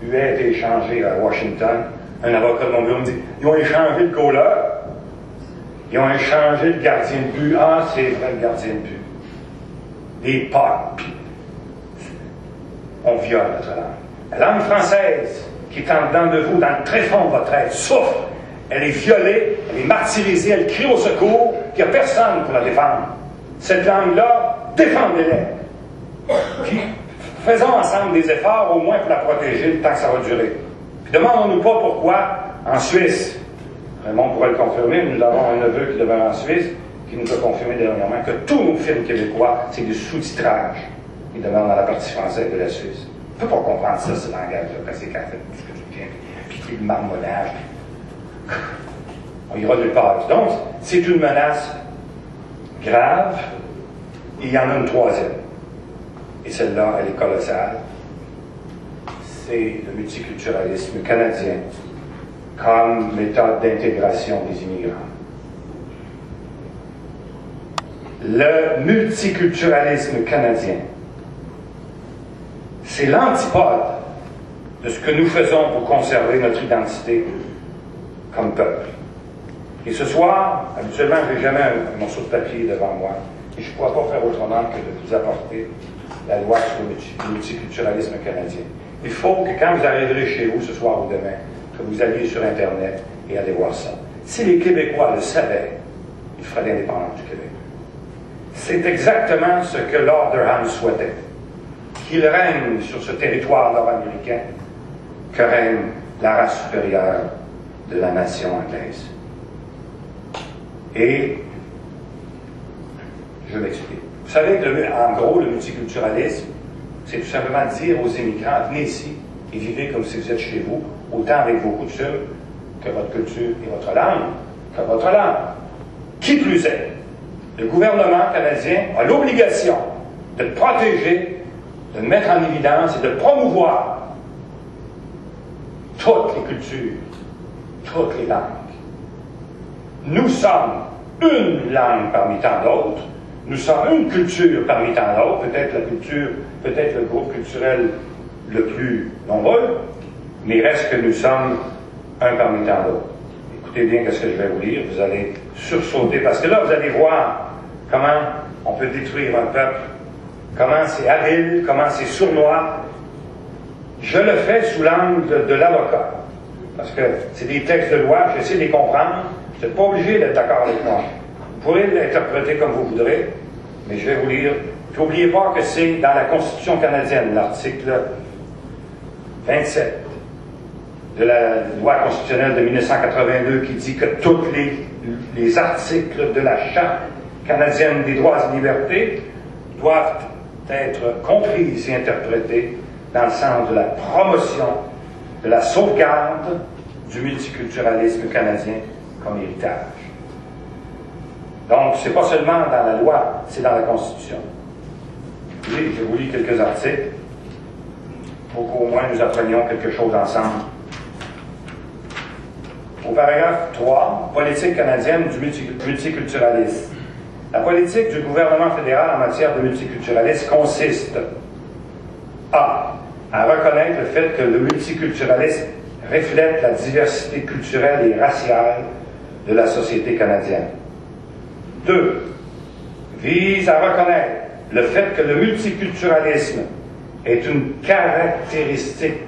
lui a été échangé à Washington. Un avocat de mon bureau me dit, ils ont échangé le goaler, ils ont échangé le gardien de but. Ah, c'est vrai, le gardien de but. Des potes. On viole notre langue. La langue française, qui est en dedans de vous, dans le tréfonds de votre être, souffre. Elle est violée, elle est martyrisée, elle crie au secours, puis il n'y a personne pour la défendre. Cette langue-là, défendez-la. Puis, faisons ensemble des efforts, au moins pour la protéger le temps que ça va durer. Puis, demandons-nous pas pourquoi, en Suisse, Raymond pourrait le confirmer, nous avons un neveu qui demeure en Suisse, qui nous a confirmé dernièrement que tous nos films québécois, c'est du sous-titrage. Ils demeurent dans la partie française de la Suisse. On ne peut pas comprendre ça, ce langage-là, parce que c'est qu'à fait tout ce que tu viens, puis le marmonnage. On ira nulle part. Donc, c'est une menace grave, et il y en a une troisième. Et celle-là, elle est colossale. C'est le multiculturalisme canadien comme méthode d'intégration des immigrants. Le multiculturalisme canadien, c'est l'antipode de ce que nous faisons pour conserver notre identité comme peuple. Et ce soir, habituellement, je n'ai jamais un morceau de papier devant moi, et je ne pourrais pas faire autrement que de vous apporter la loi sur le multiculturalisme canadien. Il faut que quand vous arriverez chez vous ce soir ou demain, que vous alliez sur Internet et allez voir ça. Si les Québécois le savaient, ils feraient l'indépendance du Québec. C'est exactement ce que Lord Durham souhaitait. Qu'il règne sur ce territoire nord-américain, que règne la race supérieure de la nation anglaise. Et je m'explique. Vous savez que, en gros, le multiculturalisme, c'est tout simplement dire aux immigrants, venez ici et vivez comme si vous êtes chez vous, autant avec vos coutumes que votre culture et votre langue, Qui plus est, le gouvernement canadien a l'obligation de protéger, de mettre en évidence et de promouvoir toutes les cultures, toutes les langues. Nous sommes une langue parmi tant d'autres, nous sommes une culture parmi tant d'autres, peut-être la culture, peut-être le groupe culturel le plus nombreux, mais reste que nous sommes un parmi tant d'autres. Écoutez bien ce que je vais vous lire, vous allez sursauter, parce que là, vous allez voir comment on peut détruire un peuple, comment c'est habile, comment c'est sournois. Je le fais sous l'angle de l'avocat, parce que c'est des textes de loi, j'essaie de les comprendre, vous n'êtes pas obligé d'être d'accord avec moi. Vous pourrez l'interpréter comme vous voudrez, mais je vais vous lire. Puis n'oubliez pas que c'est dans la Constitution canadienne, l'article 27 de la loi constitutionnelle de 1982 qui dit que tous les articles de la Charte canadienne des droits et libertés doivent être compris et interprétés dans le sens de la promotion, de la sauvegarde du multiculturalisme canadien comme héritage. Donc, c'est pas seulement dans la loi, c'est dans la Constitution. Je vous lis quelques articles pour qu'au moins nous apprenions quelque chose ensemble. Au paragraphe 3, politique canadienne du multiculturalisme. La politique du gouvernement fédéral en matière de multiculturalisme consiste à reconnaître le fait que le multiculturalisme reflète la diversité culturelle et raciale de la société canadienne. 2. Vise à reconnaître le fait que le multiculturalisme est une caractéristique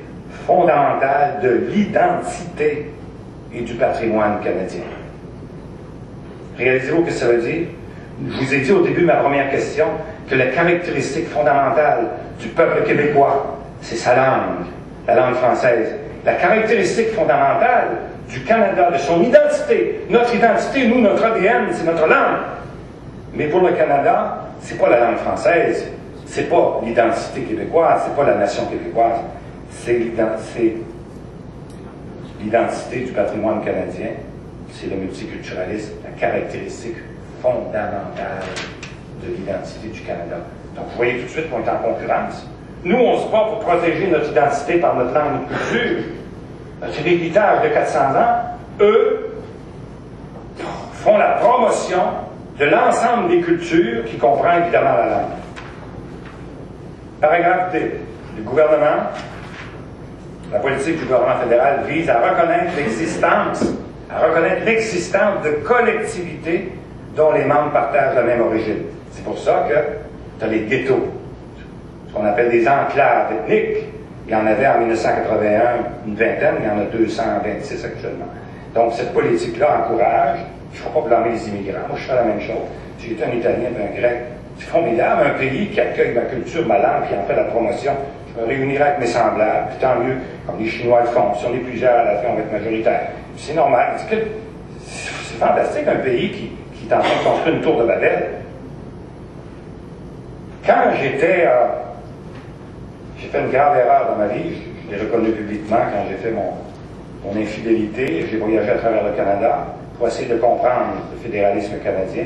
fondamentale de l'identité et du patrimoine canadien. Réalisez-vous ce que ça veut dire? Je vous ai dit au début de ma première question que la caractéristique fondamentale du peuple québécois, c'est sa langue, la langue française. La caractéristique fondamentale du Canada, de son identité. Notre identité, nous, notre ADN, c'est notre langue. Mais pour le Canada, c'est pas la langue française, c'est pas l'identité québécoise, c'est pas la nation québécoise. c'est l'identité du patrimoine canadien, c'est le multiculturalisme, la caractéristique fondamentale de l'identité du Canada. Donc, vous voyez tout de suite qu'on est en concurrence. Nous, on se bat pour protéger notre identité par notre langue et notre culture, notre héritage de 400 ans. Eux font la promotion de l'ensemble des cultures qui comprend évidemment la langue. Paragraphe D. Le gouvernement, la politique du gouvernement fédéral vise à reconnaître l'existence de collectivités dont les membres partagent la même origine. C'est pour ça que tu as les ghettos, ce qu'on appelle des enclaves ethniques. Il y en avait en 1981 une vingtaine, il y en a 226 actuellement. Donc cette politique-là encourage, il ne faut pas blâmer les immigrants. Moi, je fais la même chose. J'ai été un Italien et un Grec. C'est formidable, un pays qui accueille ma culture, ma langue, qui en fait la promotion. Je me réunirai avec mes semblables, puis tant mieux, comme les Chinois le font. Si on est plusieurs, à la fin, on va être majoritaire. C'est normal. C'est fantastique, un pays qui est en train de construire une tour de Babel. Quand j'ai fait une grave erreur dans ma vie, je l'ai reconnu publiquement quand j'ai fait mon infidélité, j'ai voyagé à travers le Canada pour essayer de comprendre le fédéralisme canadien.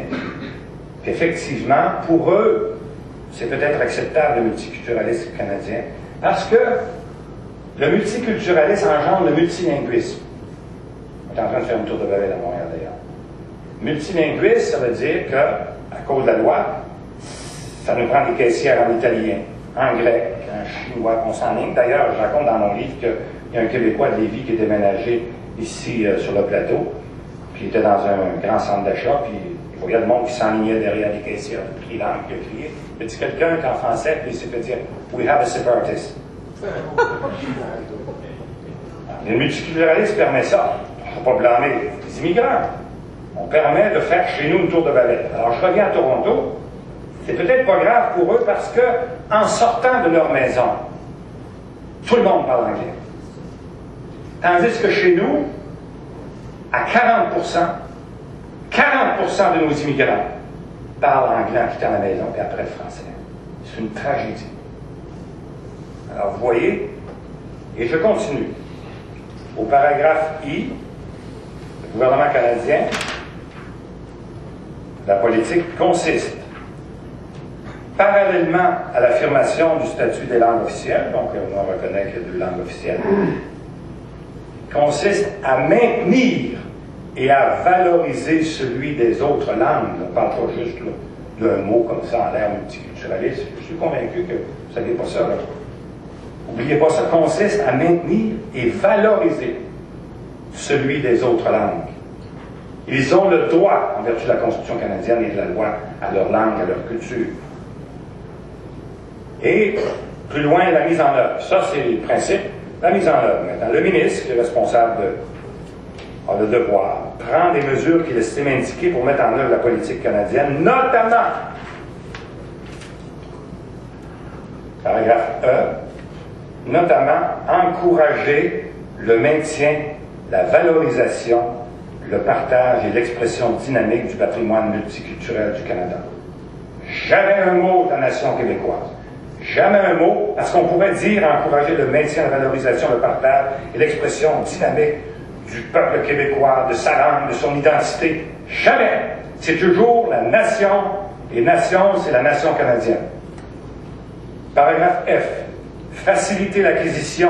Puis effectivement, pour eux, c'est peut-être acceptable le multiculturalisme canadien, parce que le multiculturalisme engendre le multilinguisme. On est en train de faire une tour de Babel à Montréal d'ailleurs. Multilinguisme, ça veut dire que, à cause de la loi, ça nous prend des caissières en italien, en grec, en chinois, on s'enligne. D'ailleurs, je raconte dans mon livre qu'il y a un Québécois de Lévis qui est déménagé ici sur le plateau, puis il était dans un grand centre d'achat, puis il voyait le monde qui s'enlignait derrière les caissières, puis il a crié. Il a dit quelqu'un qui est en français, puis il s'est fait dire « We have a separatist ». Le multiculturalisme permet ça. Il ne faut pas blâmer les immigrants. On permet de faire chez nous une tour de Babel. Alors, je reviens à Toronto. C'est peut-être pas grave pour eux parce que, en sortant de leur maison, tout le monde parle anglais. Tandis que chez nous, à 40% de nos immigrants parlent anglais en quittant la maison, puis après le français. C'est une tragédie. Alors, vous voyez, et je continue. Au paragraphe I, le gouvernement canadien, la politique consiste, parallèlement à l'affirmation du statut des langues officielles, donc on reconnaît qu'il y a 2 langues officielles, consiste à maintenir et à valoriser celui des autres langues. On ne parle pas juste d'un mot comme ça en l'air multiculturaliste. Je suis convaincu que vous ne savez pas ça. N'oubliez pas, ça consiste à maintenir et valoriser celui des autres langues. Ils ont le droit, en vertu de la Constitution canadienne et de la loi, à leur langue, à leur culture. Et, plus loin, la mise en œuvre. Ça, c'est le principe. La mise en œuvre. Maintenant, le ministre, qui est responsable a le devoir, prend des mesures qu'il estime indiquées pour mettre en œuvre la politique canadienne, notamment, paragraphe E, notamment encourager le maintien, la valorisation, le partage et l'expression dynamique du patrimoine multiculturel du Canada. Jamais un mot de la nation québécoise. Jamais un mot, parce qu'on pourrait dire encourager le maintien, la valorisation, le partage et l'expression dynamique du peuple québécois, de sa langue, de son identité. Jamais. C'est toujours la nation, et nation, c'est la nation canadienne. Paragraphe F. Faciliter l'acquisition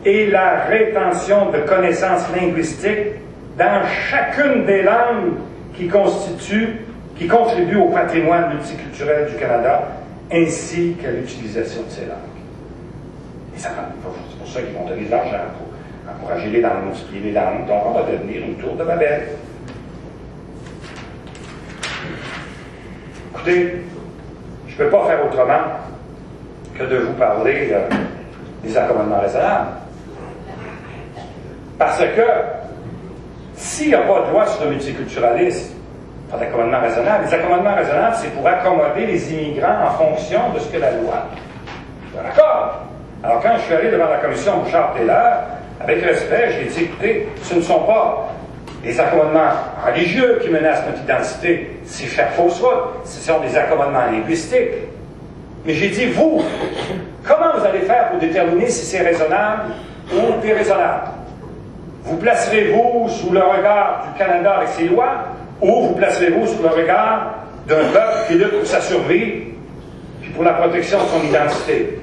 et la rétention de connaissances linguistiques dans chacune des langues qui contribuent au patrimoine multiculturel du Canada, ainsi qu'à l'utilisation de ces langues. Et ça, c'est pour ça qu'ils vont donner de l'argent pour encourager les langues, multiplier les langues. Donc, on va devenir une tour de Babel. Écoutez, je ne peux pas faire autrement que de vous parler des accommodements raisonnables. Parce que s'il n'y a pas de loi sur le multiculturalisme, pas d'accommodement raisonnable, les accommodements raisonnables, c'est pour accommoder les immigrants en fonction de ce que la loi. D'accord? Alors, quand je suis allé devant la commission Bouchard-Taylor, avec respect, j'ai dit, écoutez, ce ne sont pas les accommodements religieux qui menacent notre identité, c'est faire fausse route, ce sont des accommodements linguistiques. Mais j'ai dit, vous, Comment vous allez faire pour déterminer si c'est raisonnable ou déraisonnable? Vous placerez-vous sous le regard du Canada avec ses lois, ou vous placerez-vous sous le regard d'un peuple qui lutte pour sa survie puis pour la protection de son identité?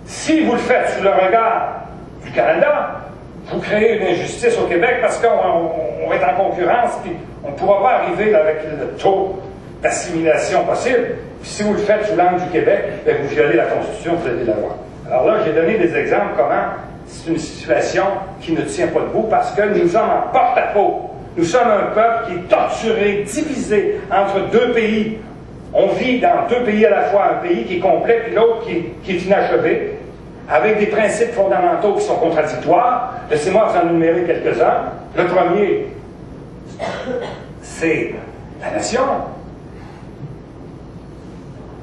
Si vous le faites sous le regard du Canada, vous créez une injustice au Québec parce qu'on va être en concurrence et on ne pourra pas arriver là, avec le taux d'assimilation possible. Puis si vous le faites sous l'angle du Québec, bien, vous violez la Constitution, vous violez la loi. Alors là, j'ai donné des exemples comment c'est une situation qui ne tient pas debout parce que nous sommes en porte-à-faux. Nous sommes un peuple qui est torturé, divisé entre deux pays. On vit dans deux pays à la fois, un pays qui est complet puis l'autre qui est inachevé, avec des principes fondamentaux qui sont contradictoires. Laissez-moi vous en énumérer quelques-uns. Le premier, c'est la nation.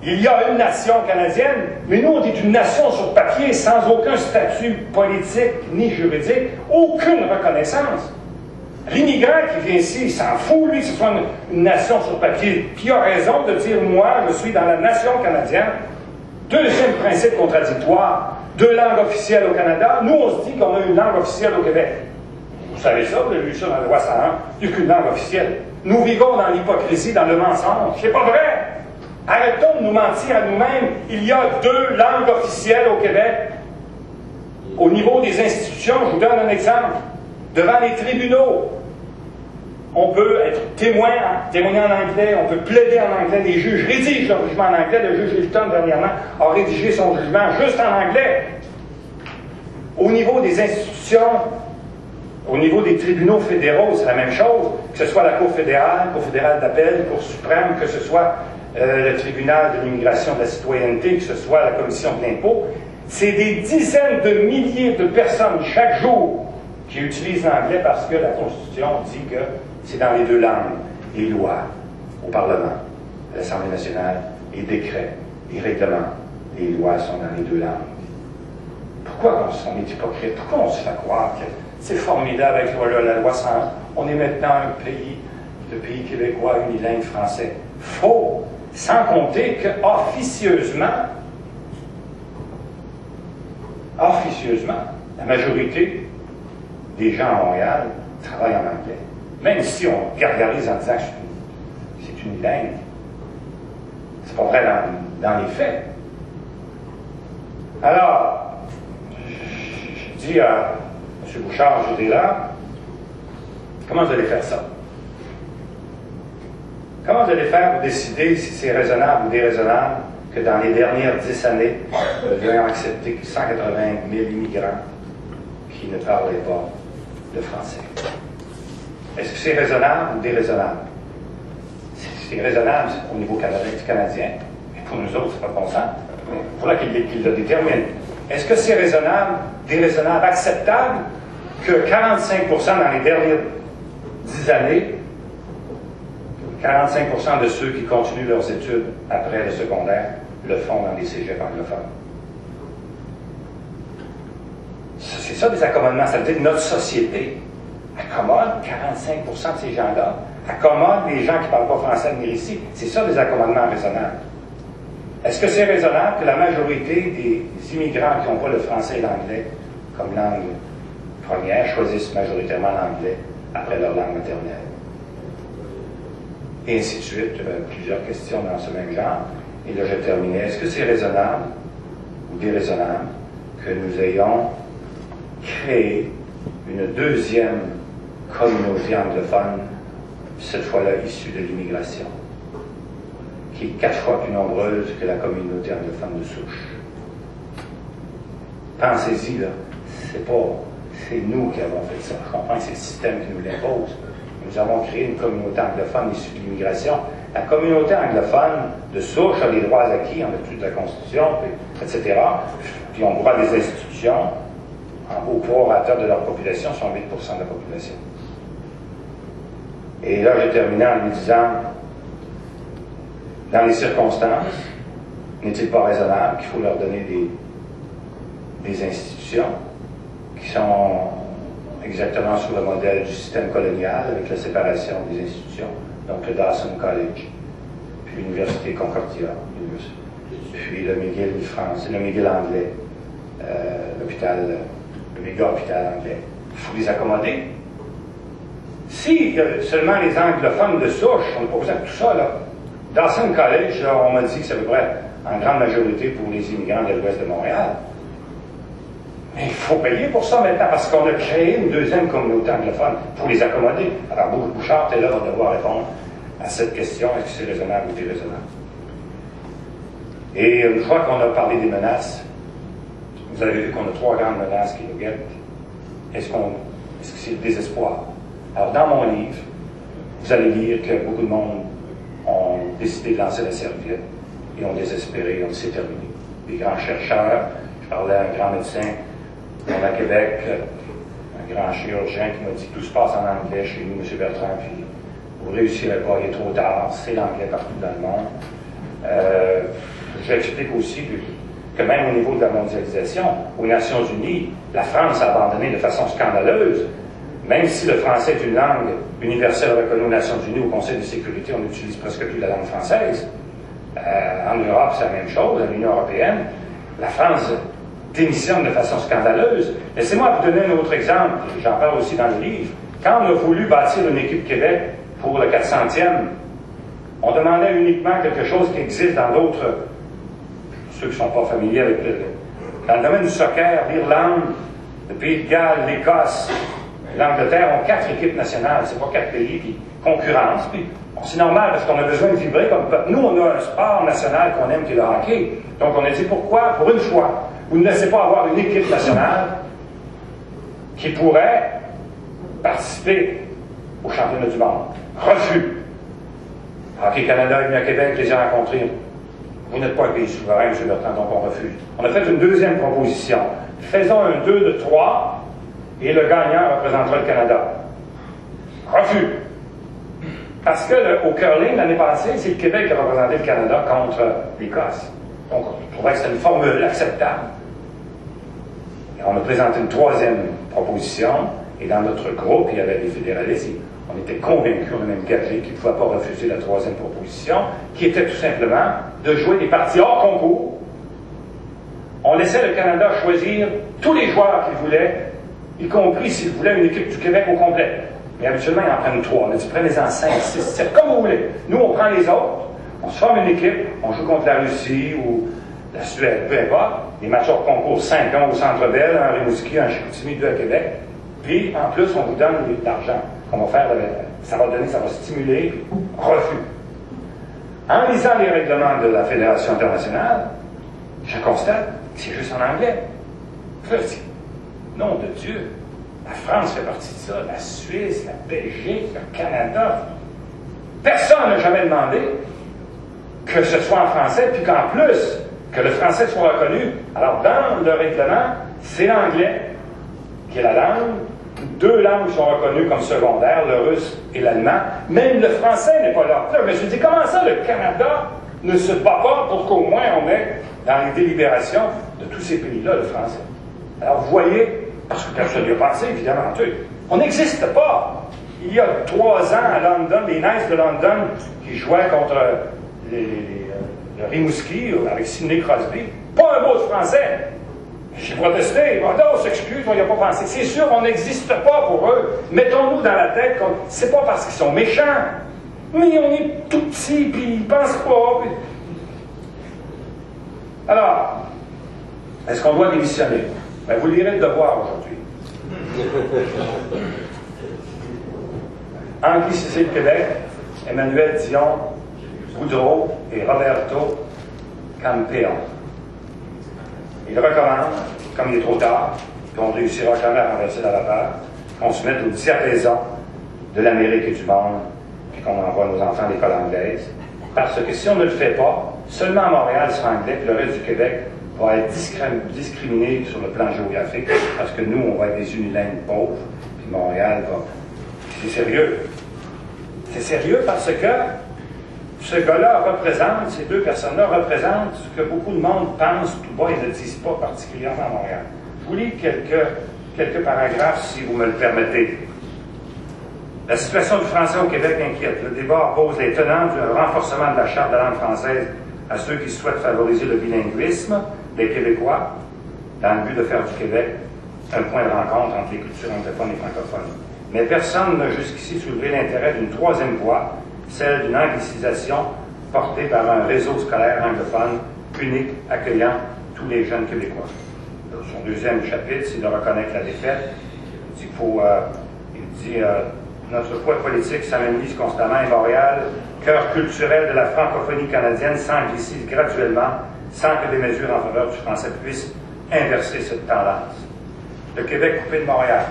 Il y a une nation canadienne, mais nous, on est une nation sur papier, sans aucun statut politique ni juridique, aucune reconnaissance. L'immigrant qui vient ici, il s'en fout, lui, que ce soit une nation sur papier. Puis il a raison de dire, moi, je suis dans la nation canadienne. Deuxième principe contradictoire, deux langues officielles au Canada. Nous, on se dit qu'on a une langue officielle au Québec. Vous savez ça, vous avez vu ça dans la loi 101, il n'y a qu'une langue officielle. Nous vivons dans l'hypocrisie, dans le mensonge. C'est pas vrai! Arrêtons de nous mentir à nous-mêmes. Il y a deux langues officielles au Québec. Au niveau des institutions, je vous donne un exemple. Devant les tribunaux, on peut être témoigner en anglais, on peut plaider en anglais. Les juges rédigent leur jugement en anglais. Le juge Hilton, dernièrement, a rédigé son jugement juste en anglais. Au niveau des institutions, au niveau des tribunaux fédéraux, c'est la même chose. Que ce soit la Cour fédérale d'appel, Cour suprême, que ce soit le tribunal de l'immigration de la citoyenneté, que ce soit la commission de l'impôt, c'est des dizaines de milliers de personnes chaque jour qui utilisent l'anglais parce que la Constitution dit que c'est dans les deux langues. Les lois au Parlement, à l'Assemblée nationale, les décrets, les règlements, les lois sont dans les deux langues. Pourquoi on est hypocrite? Pourquoi on se fait croire que c'est formidable avec la loi 101? On est maintenant un pays, le pays québécois unilingue français. Faux! Sans compter que officieusement, la majorité des gens à Montréal travaillent en anglais. Même si on gargarise en disant que c'est une langue, c'est pas vrai dans les faits. Alors, je dis à M. Bouchard, j'étais là, comment vous allez faire ça? Comment vous allez faire pour décider si c'est raisonnable ou déraisonnable que dans les dernières 10 années, nous ayons accepté 180 000 immigrants qui ne parlaient pas le français? Est-ce que c'est raisonnable ou déraisonnable? C'est raisonnable au niveau canadien, et pour nous autres, c'est pas bon sens. Mais il faudra qu'il le détermine. Est-ce que c'est raisonnable, déraisonnable, acceptable que 45% dans les dernières 10 années, 45% de ceux qui continuent leurs études après le secondaire le font dans des cégeps anglophones? C'est ça des accommodements. Ça veut dire que notre société accommode 45% de ces gens-là, accommode les gens qui ne parlent pas français à venir ici. C'est ça des accommodements raisonnables. Est-ce que c'est raisonnable que la majorité des immigrants qui n'ont pas le français et l'anglais comme langue première choisissent majoritairement l'anglais après leur langue maternelle? Et ainsi de suite, plusieurs questions dans ce même genre. Et là, je terminais. Est-ce que c'est raisonnable ou déraisonnable que nous ayons créé une deuxième communauté anglophone, cette fois-là issue de l'immigration, qui est 4 fois plus nombreuse que la communauté anglophone de souche? Pensez-y, là. C'est nous qui avons fait ça. Je comprends que c'est le système qui nous l'impose. Nous avons créé une communauté anglophone issue de l'immigration. La communauté anglophone de souche a les droits acquis en vertu de la Constitution, etc. Puis ont droit à des institutions. Au prorata de leur population, sont 8% de la population. Et là, j'ai terminé en lui disant, dans les circonstances, n'est-il pas raisonnable qu'il faut leur donner des institutions qui sont exactement sur le modèle du système colonial, avec la séparation des institutions, donc le Dawson College, puis l'Université Concordia, puis puis le McGill France, le McGill anglais, le méga hôpital anglais. Il faut les accommoder. Si seulement les anglophones de souche, on n'a pas besoin de tout ça, là. Dawson College, là, on m'a dit que c'est à peu près en grande majorité pour les immigrants de l'ouest de Montréal. Mais il faut payer pour ça maintenant, parce qu'on a créé une deuxième communauté anglophone pour les accommoder. Alors, Bouchard, tu es là, va devoir répondre à cette question, est-ce que c'est raisonnable ou déraisonnable? Et une fois qu'on a parlé des menaces, vous avez vu qu'on a 3 grandes menaces qui nous guettent. Est-ce que c'est le désespoir? Alors, dans mon livre, vous allez lire que beaucoup de monde ont décidé de lancer la serviette et ont désespéré, on s'est terminé. Des grands chercheurs, je parlais à un grand médecin à Québec, un grand chirurgien qui m'a dit tout se passe en anglais chez nous, M. Bertrand, puis vous ne réussirez pas, il est trop tard, c'est l'anglais partout dans le monde. J'explique aussi que même au niveau de la mondialisation, aux Nations Unies, la France a abandonné de façon scandaleuse. Même si le français est une langue universelle reconnue aux Nations Unies, au Conseil de sécurité, on n'utilise presque plus la langue française. En Europe, c'est la même chose, à l'Union européenne. La France démissionne de façon scandaleuse. Laissez-moi vous donner un autre exemple, j'en parle aussi dans le livre. Quand on a voulu bâtir une équipe Québec pour le 400e, on demandait uniquement quelque chose qui existe dans d'autres, ceux qui ne sont pas familiers avec dans le domaine du soccer, l'Irlande, le Pays de Galles, l'Écosse, l'Angleterre ont 4 équipes nationales, c'est pas 4 pays qui concurrencent, puis bon, c'est normal parce qu'on a besoin de vibrer comme peuple. Nous, on a un sport national qu'on aime qui est le hockey. Donc on a dit pourquoi, pour une fois, vous ne laissez pas avoir une équipe nationale qui pourrait participer au championnat du monde. Refus. Hockey Canada est venu à Québec, je les ai rencontrés. Vous n'êtes pas un pays souverain, M. Bertrand, donc on refuse. On a fait une deuxième proposition. Faisons un 2 de 3 et le gagnant représentera le Canada. Refus. Parce que au curling, l'année passée, c'est le Québec qui a représenté le Canada contre l'Écosse. Donc, on trouvait que c'était une formule acceptable. Et on a présenté une 3e proposition, et dans notre groupe, il y avait des fédéralistes, on était convaincus, on a même gagé qu'ils ne pouvaient pas refuser la 3e proposition, qui était tout simplement de jouer des parties hors concours. On laissait le Canada choisir tous les joueurs qu'il voulait, y compris s'il voulait une équipe du Québec au complet. Mais habituellement, ils en prennent 3. On a dit, prenez-en 5, 6, 7, comme vous voulez. Nous, on prend les autres, on se forme une équipe, on joue contre la Russie ou la Suède, peu importe. Les matchs hors concours, 5 ans au Centre Bell, un Rimouski, un Chicoutimi, 2 à Québec. Puis, en plus, on vous donne de l'argent qu'on va faire. Ça va donner, ça va stimuler. Refus. En lisant les règlements de la Fédération internationale, je constate que c'est juste en anglais. Je dis, nom de Dieu, la France fait partie de ça, la Suisse, la Belgique, le Canada. Personne n'a jamais demandé que ce soit en français, puis qu'en plus, que le français soit reconnu. Alors, dans le règlement, c'est l'anglais qui est la langue. 2 langues sont reconnues comme secondaires, le russe et l'allemand. Même le français n'est pas là. Là, je me suis dit, comment ça, le Canada ne se bat pas pour qu'au moins on ait dans les délibérations de tous ces pays-là le français? Alors, vous voyez, parce que personne n'y a pensé, évidemment, on n'existe pas. Il y a 3 ans à London, les Knights de London qui jouaient contre le Rimouski avec Sidney Crosby, pas un mot de français. J'ai protesté. Bon, on s'excuse, on n'y a pas pensé. C'est sûr, on n'existe pas pour eux. Mettons-nous dans la tête que c'est pas parce qu'ils sont méchants, mais on est tout petits, puis ils pensent pas. Puis... Alors, est-ce qu'on doit démissionner? Ben, vous lirez le Devoir aujourd'hui. Anglicisé de Québec, Emmanuel Dion, Boudreau et Roberto Campeon. Il recommande, comme il est trop tard, qu'on ne réussira jamais à renverser la vapeur, qu'on se mette au diapason de l'Amérique et du monde, puis qu'on envoie nos enfants à l'école anglaise. Parce que si on ne le fait pas, seulement Montréal sera anglais, puis le reste du Québec va être discriminé sur le plan géographique, parce que nous, on va être des unilingues pauvres, puis Montréal va... C'est sérieux. C'est sérieux parce que ce gars-là représente, ces 2 personnes-là représentent ce que beaucoup de monde pense tout bas, ils ne le disent pas particulièrement à Montréal. Je vous lis quelques paragraphes, si vous me le permettez. La situation du français au Québec inquiète. Le débat oppose les tenants d'un renforcement de la Charte de la langue française à ceux qui souhaitent favoriser le bilinguisme des Québécois dans le but de faire du Québec un point de rencontre entre les cultures anglophones et francophones. Mais personne n'a jusqu'ici soulevé l'intérêt d'une troisième voie, celle d'une anglicisation portée par un réseau scolaire anglophone unique accueillant tous les jeunes Québécois. Son deuxième chapitre, c'est de reconnaître la défaite. Il dit notre poids politique s'amenuise constamment et Montréal, cœur culturel de la francophonie canadienne, s'anglicise graduellement sans que des mesures en faveur du français puissent inverser cette tendance. Le Québec coupé de Montréal.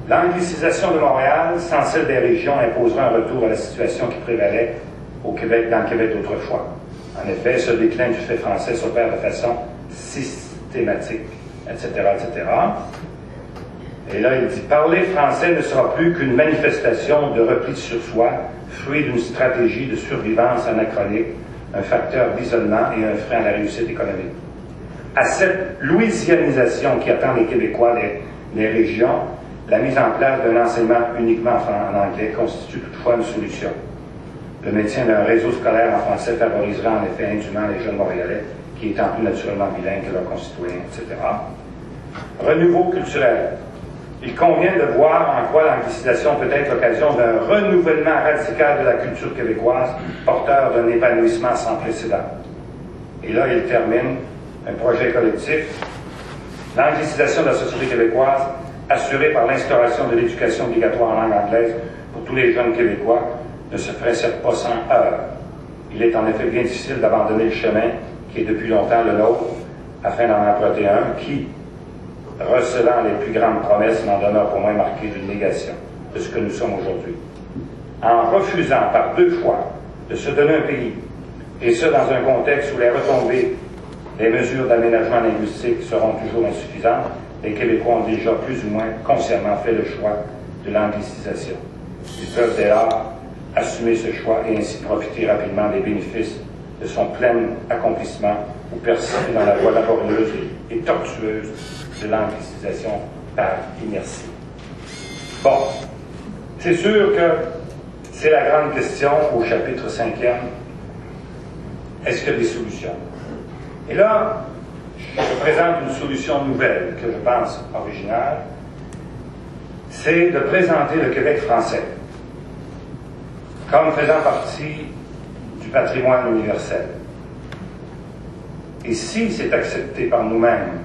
L'anglicisation de Montréal, sans celle des régions, imposera un retour à la situation qui prévalait au Québec, dans le Québec d'autrefois. En effet, ce déclin du fait français s'opère de façon systématique, etc., etc. Et là, il dit « Parler français ne sera plus qu'une manifestation de repli sur soi, fruit d'une stratégie de survivance anachronique, un facteur d'isolement et un frein à la réussite économique. » À cette louisianisation qui attend les Québécois, les régions, la mise en place d'un enseignement uniquement en anglais constitue toutefois une solution. Le maintien d'un réseau scolaire en français favorisera en effet indûment les jeunes Montréalais, qui étant plus naturellement bilingues que leurs concitoyens, etc. Renouveau culturel. Il convient de voir en quoi l'anglicisation peut être l'occasion d'un renouvellement radical de la culture québécoise, porteur d'un épanouissement sans précédent. Et là, il termine un projet collectif, l'anglicisation de la société québécoise, assurée par l'instauration de l'éducation obligatoire en langue anglaise pour tous les jeunes Québécois, ne se ferait certes pas sans heurts. Il est en effet bien difficile d'abandonner le chemin qui est depuis longtemps le nôtre, afin d'en emprunter un qui, recelant les plus grandes promesses, n'en demeure pour moins marqué d'une négation de ce que nous sommes aujourd'hui. En refusant par deux fois de se donner un pays, et ce dans un contexte où les retombées des mesures d'aménagement linguistique seront toujours insuffisantes, les Québécois ont déjà plus ou moins consciemment fait le choix de l'anglicisation. Ils peuvent dès lors assumer ce choix et ainsi profiter rapidement des bénéfices de son plein accomplissement ou persister dans la voie laborieuse et tortueuse de l'anglicisation par inertie. Bon, c'est sûr que c'est la grande question au chapitre 5e. Est-ce qu'il y a des solutions? Et là, je présente une solution nouvelle que je pense originale. C'est de présenter le Québec français comme faisant partie du patrimoine universel. Et si c'est accepté par nous-mêmes,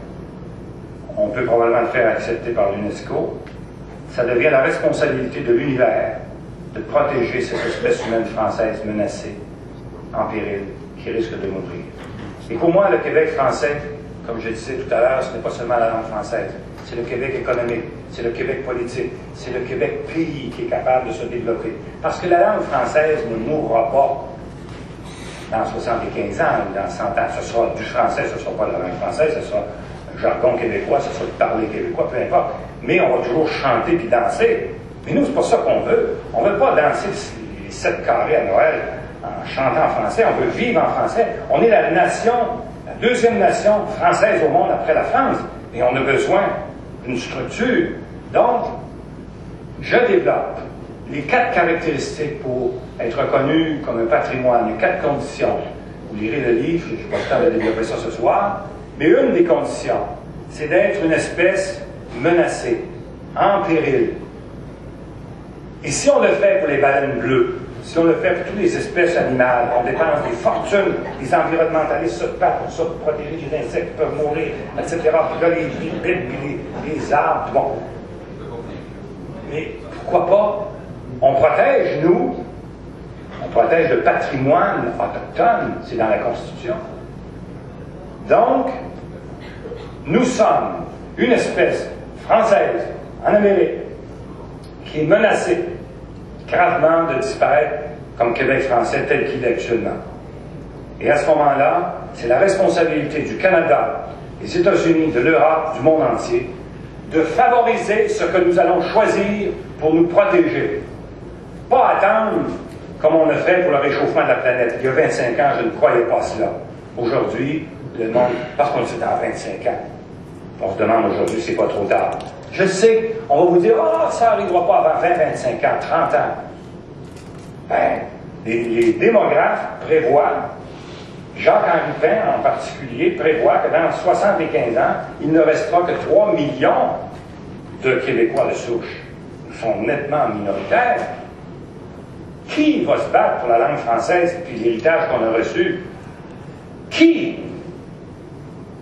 on peut probablement le faire accepter par l'UNESCO, ça devient la responsabilité de l'univers de protéger cette espèce humaine française menacée, en péril, qui risque de mourir. Et pour moi, le Québec français, comme je disais tout à l'heure, ce n'est pas seulement la langue française, c'est le Québec économique, c'est le Québec politique, c'est le Québec pays qui est capable de se développer. Parce que la langue française ne mourra pas dans 75 ans ou dans 100 ans. Ce sera du français, ce ne sera pas la langue française, ce sera un jargon québécois, ce sera le parler québécois, peu importe. Mais on va toujours chanter puis danser. Mais nous, c'est pas ça qu'on veut. On ne veut pas danser les 7 carrés à Noël en chantant en français, on veut vivre en français. On est la nation, la deuxième nation française au monde après la France. Et on a besoin d'une structure. Donc, je développe les 4 caractéristiques pour être reconnu comme un patrimoine, les 4 conditions. Vous lirez le livre, je n'ai pas le temps de développer ça ce soir, mais une des conditions, c'est d'être une espèce menacée, en péril. Et si on le fait pour les baleines bleues, si on le fait pour toutes les espèces animales, on dépense des fortunes, les environnementalistes se battent pour ça, pour protéger les insectes qui peuvent mourir, etc. Puis là, les bites, puis les arbres, bon. Mais pourquoi pas? On protège, nous, on protège le patrimoine autochtone, c'est dans la Constitution. Donc, nous sommes une espèce française en Amérique qui est menacée gravement de disparaître comme Québec français tel qu'il est actuellement. Et à ce moment-là, c'est la responsabilité du Canada, des États-Unis, de l'Europe, du monde entier, de favoriser ce que nous allons choisir pour nous protéger. Pas attendre comme on a fait pour le réchauffement de la planète. Il y a 25 ans, je ne croyais pas cela. Aujourd'hui, le monde, parce qu'on est dans 25 ans, on se demande aujourd'hui, c'est pas trop tard. Je sais, on va vous dire, ah, ça n'arrivera pas avant 20, 25 ans, 30 ans. Ben, les démographes prévoient Jacques-Henri Pin, en particulier, prévoit que dans 75 ans, il ne restera que 3 millions de Québécois de souche. Nous sommes nettement minoritaires. Qui va se battre pour la langue française et l'héritage qu'on a reçu? Qui?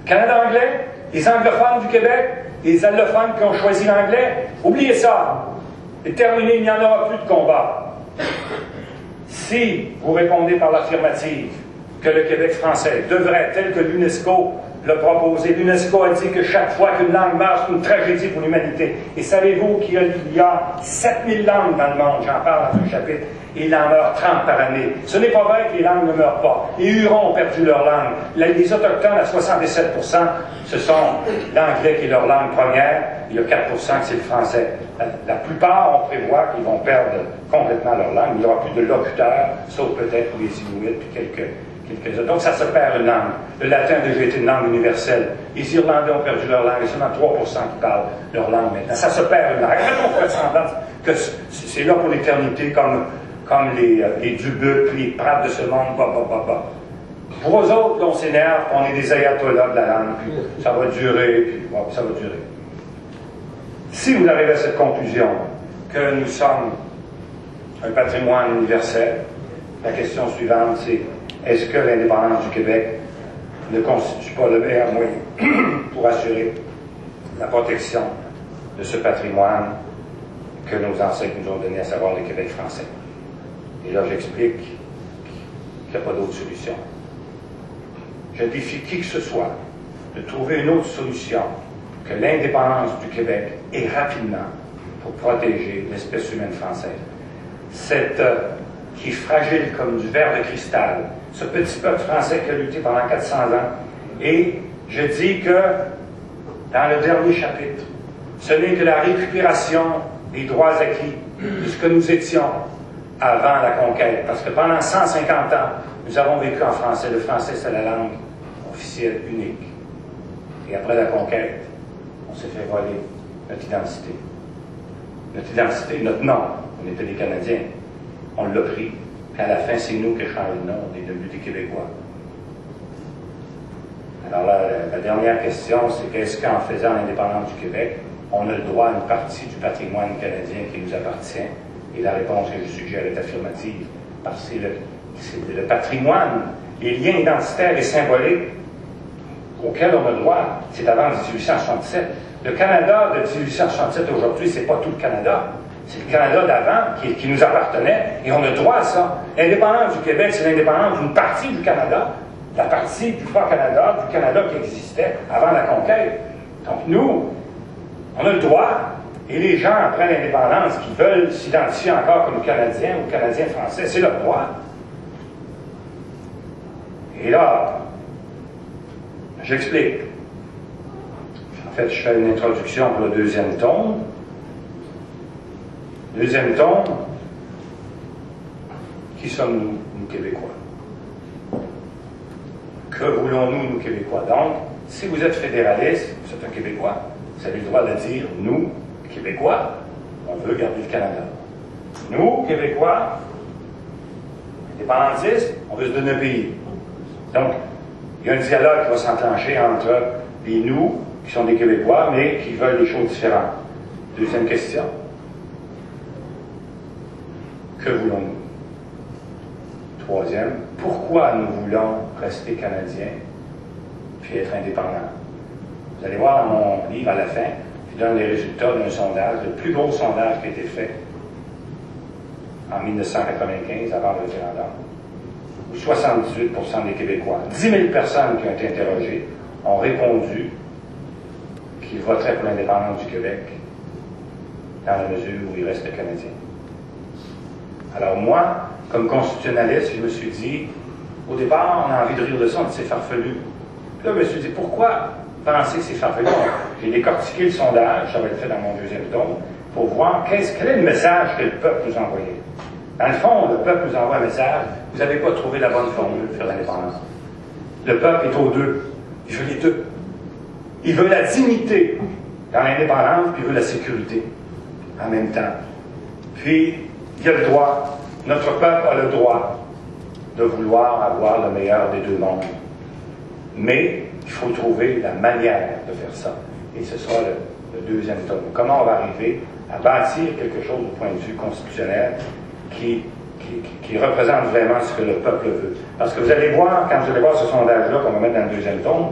Le Canada anglais? Les anglophones du Québec? Les allophones qui ont choisi l'anglais? Oubliez ça. C'est terminé, il n'y en aura plus de combat. Si vous répondez par l'affirmative que le Québec français devrait, tel que l'UNESCO l'a proposé, l'UNESCO a dit que chaque fois qu'une langue meurt, c'est une tragédie pour l'humanité. Et savez-vous qu'il y a 7000 langues dans le monde, j'en parle dans un chapitre, et il en meurt 30 par année. Ce n'est pas vrai que les langues ne meurent pas. Les Hurons ont perdu leur langue. Les Autochtones, à 67%, ce sont l'anglais qui est leur langue première. Il y a 4% que c'est le français. La plupart, on prévoit qu'ils vont perdre complètement leur langue. Il n'y aura plus de locuteurs, sauf peut-être pour les Inuits, puis quelques autres. Donc ça se perd une langue. Le latin a déjà été une langue universelle. Les Irlandais ont perdu leur langue, et seulement 3% qui parlent leur langue maintenant. Ça se perd une langue. On fait semblant que c'est là pour l'éternité, comme les Dubuc, les Pratt de ce monde, Pour eux autres, on s'énerve, on est des ayatollahs de la langue, puis ça va durer, puis ça va durer. Si vous arrivez à cette conclusion que nous sommes un patrimoine universel, la question suivante, c'est est-ce que l'indépendance du Québec ne constitue pas le meilleur moyen pour assurer la protection de ce patrimoine que nos ancêtres nous ont donné, à savoir le Québec français? Et là, j'explique qu'il n'y a pas d'autre solution. Je défie qui que ce soit de trouver une autre solution que l'indépendance du Québec et rapidement pour protéger l'espèce humaine française. Qui est fragile comme du verre de cristal, ce petit peuple français qui a lutté pendant 400 ans. Et je dis que, dans le dernier chapitre, ce n'est que la récupération des droits acquis de ce que nous étions avant la conquête. Parce que pendant 150 ans, nous avons vécu en français. Le français, c'est la langue officielle unique. Et après la conquête, on s'est fait voler notre identité. Notre identité, notre nom. On était des Canadiens. On l'a pris. Puis à la fin, c'est nous qui avons changé le nom. On est devenus des Québécois. Alors là, la dernière question, c'est qu'est-ce qu'en faisant l'indépendance du Québec, on a le droit à une partie du patrimoine canadien qui nous appartient? Et la réponse que je suggère est affirmative. Parce que c'est le patrimoine, les liens identitaires et symboliques auxquels on a le droit, c'est avant 1867. Le Canada de 1867 aujourd'hui, c'est pas tout le Canada. C'est le Canada d'avant qui nous appartenait, et on a le droit à ça. L'indépendance du Québec, c'est l'indépendance d'une partie du Canada, la partie du Bas-Canada, du Canada qui existait avant la conquête. Donc nous, on a le droit, et les gens après l'indépendance qui veulent s'identifier encore comme Canadiens ou Canadiens français, c'est leur droit. Et là, j'explique. En fait, je fais une introduction pour le deuxième tome. Deuxième tome, qui sommes-nous, nous Québécois? Que voulons-nous, nous Québécois? Donc, si vous êtes fédéraliste, vous êtes un Québécois, vous avez le droit de dire, nous, Québécois, on veut garder le Canada. Nous, Québécois, indépendantistes, on veut se donner un pays. Donc, il y a un dialogue qui va s'enclencher entre les nous, qui sont des Québécois, mais qui veulent des choses différentes. Deuxième question. Que voulons-nous? Troisième, pourquoi nous voulons rester Canadiens puis être indépendants? Vous allez voir dans mon livre à la fin, je donne les résultats d'un sondage, le plus gros sondage qui a été fait en 1995, avant le référendum, où 78% des Québécois, 10 000 personnes qui ont été interrogées, ont répondu qu'ils voteraient pour l'indépendance du Québec dans la mesure où il reste Canadien. Alors moi, comme constitutionnaliste, je me suis dit, au départ, on a envie de rire de ça, on dit c'est farfelu. Puis là, je me suis dit, pourquoi penser que c'est farfelu? J'ai décortiqué le sondage, ça va être fait dans mon deuxième tome, pour voir quel est le message que le peuple nous a envoyé. Dans le fond, le peuple nous envoie un message, vous n'avez pas trouvé la bonne formule pour l'indépendance. Le peuple est aux deux. Il veut les deux. Il veut la dignité dans l'indépendance, puis il veut la sécurité en même temps. Puis, il y a le droit. Notre peuple a le droit de vouloir avoir le meilleur des deux mondes. Mais il faut trouver la manière de faire ça. Et ce sera le deuxième tome. Comment on va arriver à bâtir quelque chose au point de vue constitutionnel qui représente vraiment ce que le peuple veut. Parce que vous allez voir, quand vous allez voir ce sondage-là qu'on va mettre dans le deuxième tome,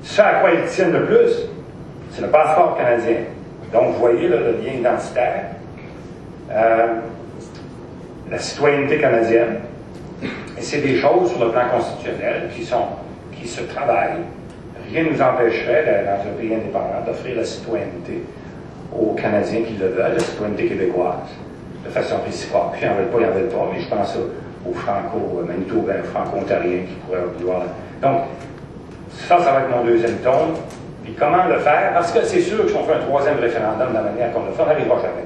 ce à quoi ils tiennent le plus, c'est le passeport canadien. Donc, vous voyez là, le lien identitaire, la citoyenneté canadienne, et c'est des choses sur le plan constitutionnel qui se travaillent. Rien ne nous empêcherait, dans un pays indépendant, d'offrir la citoyenneté aux Canadiens qui le veulent, la citoyenneté québécoise, de façon réciproque. Puis, ils n'en veulent pas, mais je pense aux Franco-Manitobains, Franco-Ontariens qui pourraient vouloir. Donc, ça va être mon deuxième tome. Puis comment le faire? Parce que c'est sûr que si on fait un troisième référendum de la manière qu'on le fait, on n'arrivera jamais.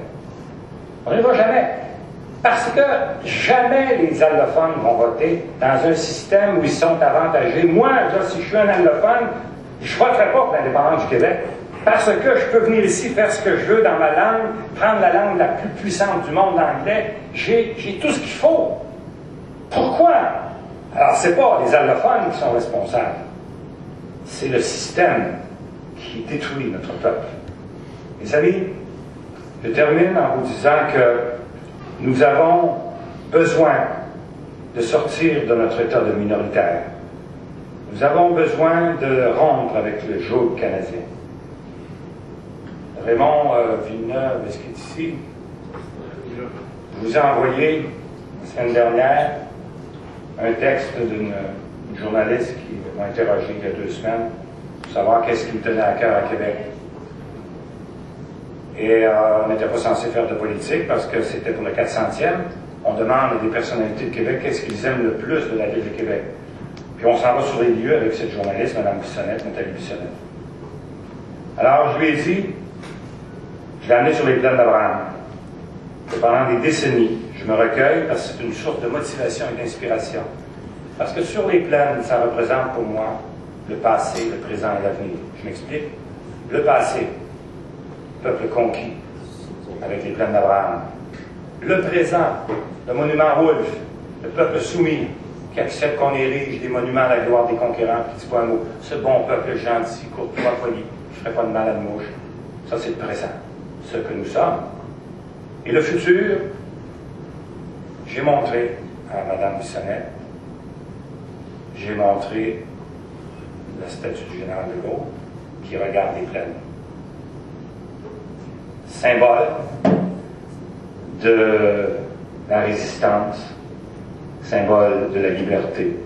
On n'arrivera jamais. Parce que jamais les allophones vont voter dans un système où ils sont avantagés. Moi, là, si je suis un allophone, je ne voterai pas pour l'indépendance du Québec. Parce que je peux venir ici faire ce que je veux dans ma langue, prendre la langue la plus puissante du monde, l'anglais. J'ai tout ce qu'il faut. Pourquoi? Alors, ce n'est pas les allophones qui sont responsables. C'est le système qui détruit notre peuple. Mes amis, je termine en vous disant que nous avons besoin de sortir de notre état de minoritaire. Nous avons besoin de rompre avec le joug canadien. Raymond Villeneuve, est-ce qu'il est ici? Je vous ai envoyé, la semaine dernière, un texte d'une journaliste qui m'a interrogé il y a 2 semaines pour savoir qu'est-ce qui me tenait à cœur à Québec. Et on n'était pas censé faire de politique parce que c'était pour le 400e. On demande à des personnalités de Québec qu'est-ce qu'ils aiment le plus de la ville de Québec. Puis on s'en va sur les lieux avec cette journaliste, Mme Bissonnette, Nathalie Bissonnette. Alors je lui ai dit, je l'ai amené sur les plaines d'Abraham. Pendant des décennies, je me recueille parce que c'est une source de motivation et d'inspiration. Parce que sur les plaines, ça représente pour moi le passé, le présent et l'avenir. Je m'explique. Le passé, peuple conquis, avec les plaines d'Abraham. Le présent, le monument Wolfe, le peuple soumis, qui accepte qu'on érige des monuments à la gloire des conquérants, qui dit pas un mot. Ce bon peuple gentil, courtois, poli, qui ne ferait pas de mal à une mouche. Ça, c'est le présent, ce que nous sommes. Et le futur, j'ai montré à Mme Bissonnette, j'ai montré la statue du général de Gaulle qui regarde les plaines. Symbole de la résistance, symbole de la liberté.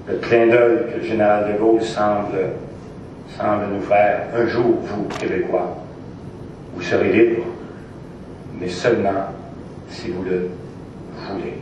Le clin d'œil que le général de Gaulle semble nous faire. Un jour, vous, Québécois, vous serez libres, mais seulement si vous le voulez.